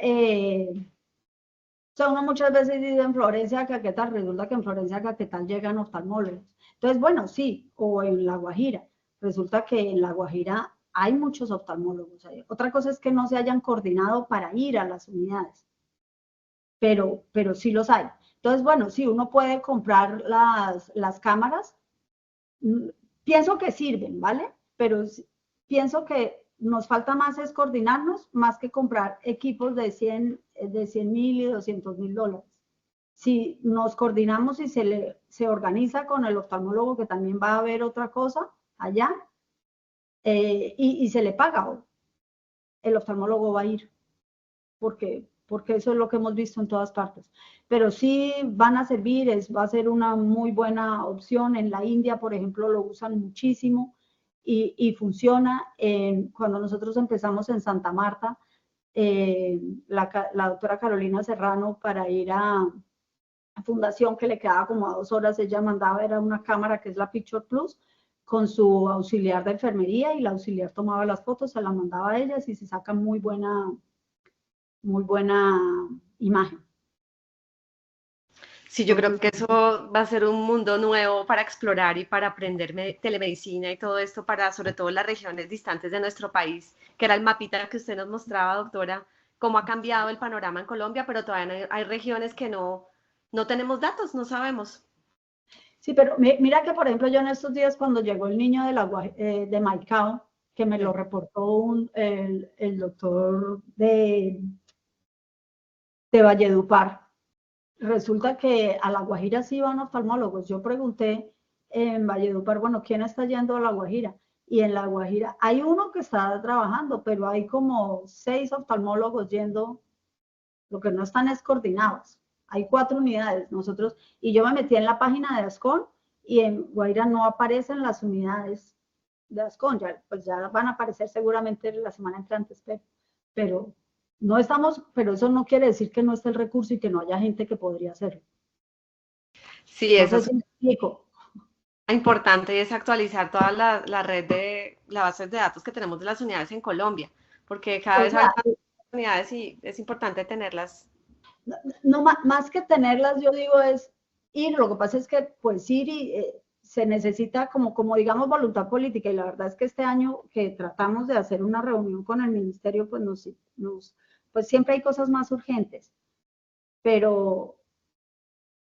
o sea, uno muchas veces dice en Florencia, Caquetá, resulta que en Florencia, Caquetá llegan oftalmólogos. Entonces, bueno, sí, o en La Guajira. Resulta que en La Guajira hay muchos oftalmólogos. Otra cosa es que no se hayan coordinado para ir a las unidades, pero sí los hay. Entonces, bueno, sí, uno puede comprar las cámaras. Pienso que sirven, ¿vale? Pero pienso que nos falta más es coordinarnos, más que comprar equipos de 100.000 y $200.000. Si nos coordinamos y se organiza con el oftalmólogo, que también va a haber otra cosa allá, y se le paga, el oftalmólogo va a ir, porque eso es lo que hemos visto en todas partes. Pero sí van a servir, va a ser una muy buena opción. En la India, por ejemplo, lo usan muchísimo y funciona. Cuando nosotros empezamos en Santa Marta, la doctora Carolina Serrano, para ir a Fundación, que le quedaba como a 2 horas, ella mandaba, era una cámara que es la Picture Plus, con su auxiliar de enfermería, y la auxiliar tomaba las fotos, se las mandaba a ellas y se saca muy buena imagen. Sí, yo creo Entonces, que eso va a ser un mundo nuevo para explorar y para aprender telemedicina y todo esto para sobre todo las regiones distantes de nuestro país, que era el mapita que usted nos mostraba, doctora, cómo ha cambiado el panorama en Colombia, pero todavía hay regiones que no tenemos datos, no sabemos. sí, pero mira que, por ejemplo, yo en estos días, cuando llegó el niño de Maicao, que me lo Sí. reportó el doctor de Valledupar, resulta que a La Guajira sí van oftalmólogos. Yo pregunté en Valledupar, bueno, ¿quién está yendo a La Guajira? Y en La Guajira hay uno que está trabajando, pero hay como 6 oftalmólogos yendo. Lo que no están es coordinados. Hay 4 unidades. Y yo me metí en la página de Ascon, y en Guaira no aparecen las unidades de Ascon. Ya, pues ya van a aparecer seguramente la semana entrante, pero no estamos, pero eso no quiere decir que no esté el recurso y que no haya gente que podría hacerlo. Sí, No eso sé es si me explico. importante y es actualizar toda la red de la base de datos que tenemos de las unidades en Colombia, porque cada O vez hay sea, más unidades y es importante tenerlas. no, más que tenerlas, yo digo, es ir. Lo que pasa es que, pues, ir y se necesita como digamos, voluntad política. Y la verdad es que este año que tratamos de hacer una reunión con el ministerio, pues pues siempre hay cosas más urgentes. Pero,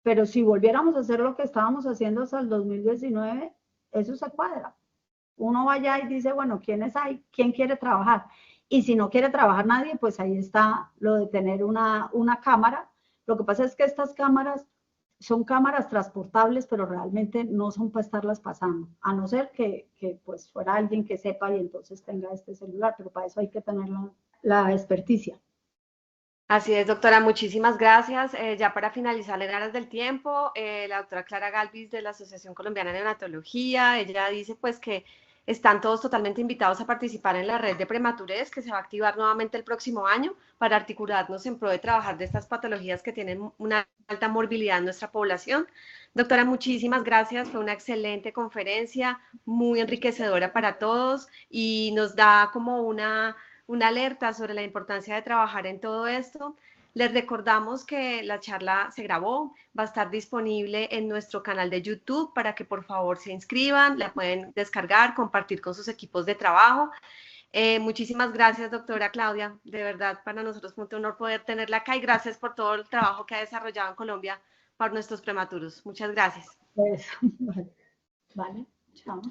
pero si volviéramos a hacer lo que estábamos haciendo hasta el 2019, eso se cuadra. Uno va allá y dice, bueno, ¿quiénes hay? ¿Quién quiere trabajar? Y si no quiere trabajar nadie, pues ahí está lo de tener una cámara. Lo que pasa es que estas cámaras son cámaras transportables, pero realmente no son para estarlas pasando, a no ser que pues fuera alguien que sepa y entonces tenga este celular, pero para eso hay que tener la experticia. Así es, doctora, muchísimas gracias. Ya para finalizar, en aras del tiempo, la doctora Clara Galvis de la Asociación Colombiana de Neonatología, ella dice pues que están todos totalmente invitados a participar en la red de prematurez que se va a activar nuevamente el próximo año para articularnos en pro de trabajar de estas patologías que tienen una alta morbilidad en nuestra población. Doctora, muchísimas gracias, fue una excelente conferencia, muy enriquecedora para todos y nos da como una alerta sobre la importancia de trabajar en todo esto. Les recordamos que la charla se grabó, va a estar disponible en nuestro canal de YouTube para que por favor se inscriban, la pueden descargar, compartir con sus equipos de trabajo. Muchísimas gracias, doctora Claudia. De verdad, para nosotros fue un honor poder tenerla acá y gracias por todo el trabajo que ha desarrollado en Colombia para nuestros prematuros. Muchas gracias. Pues, vale, chao.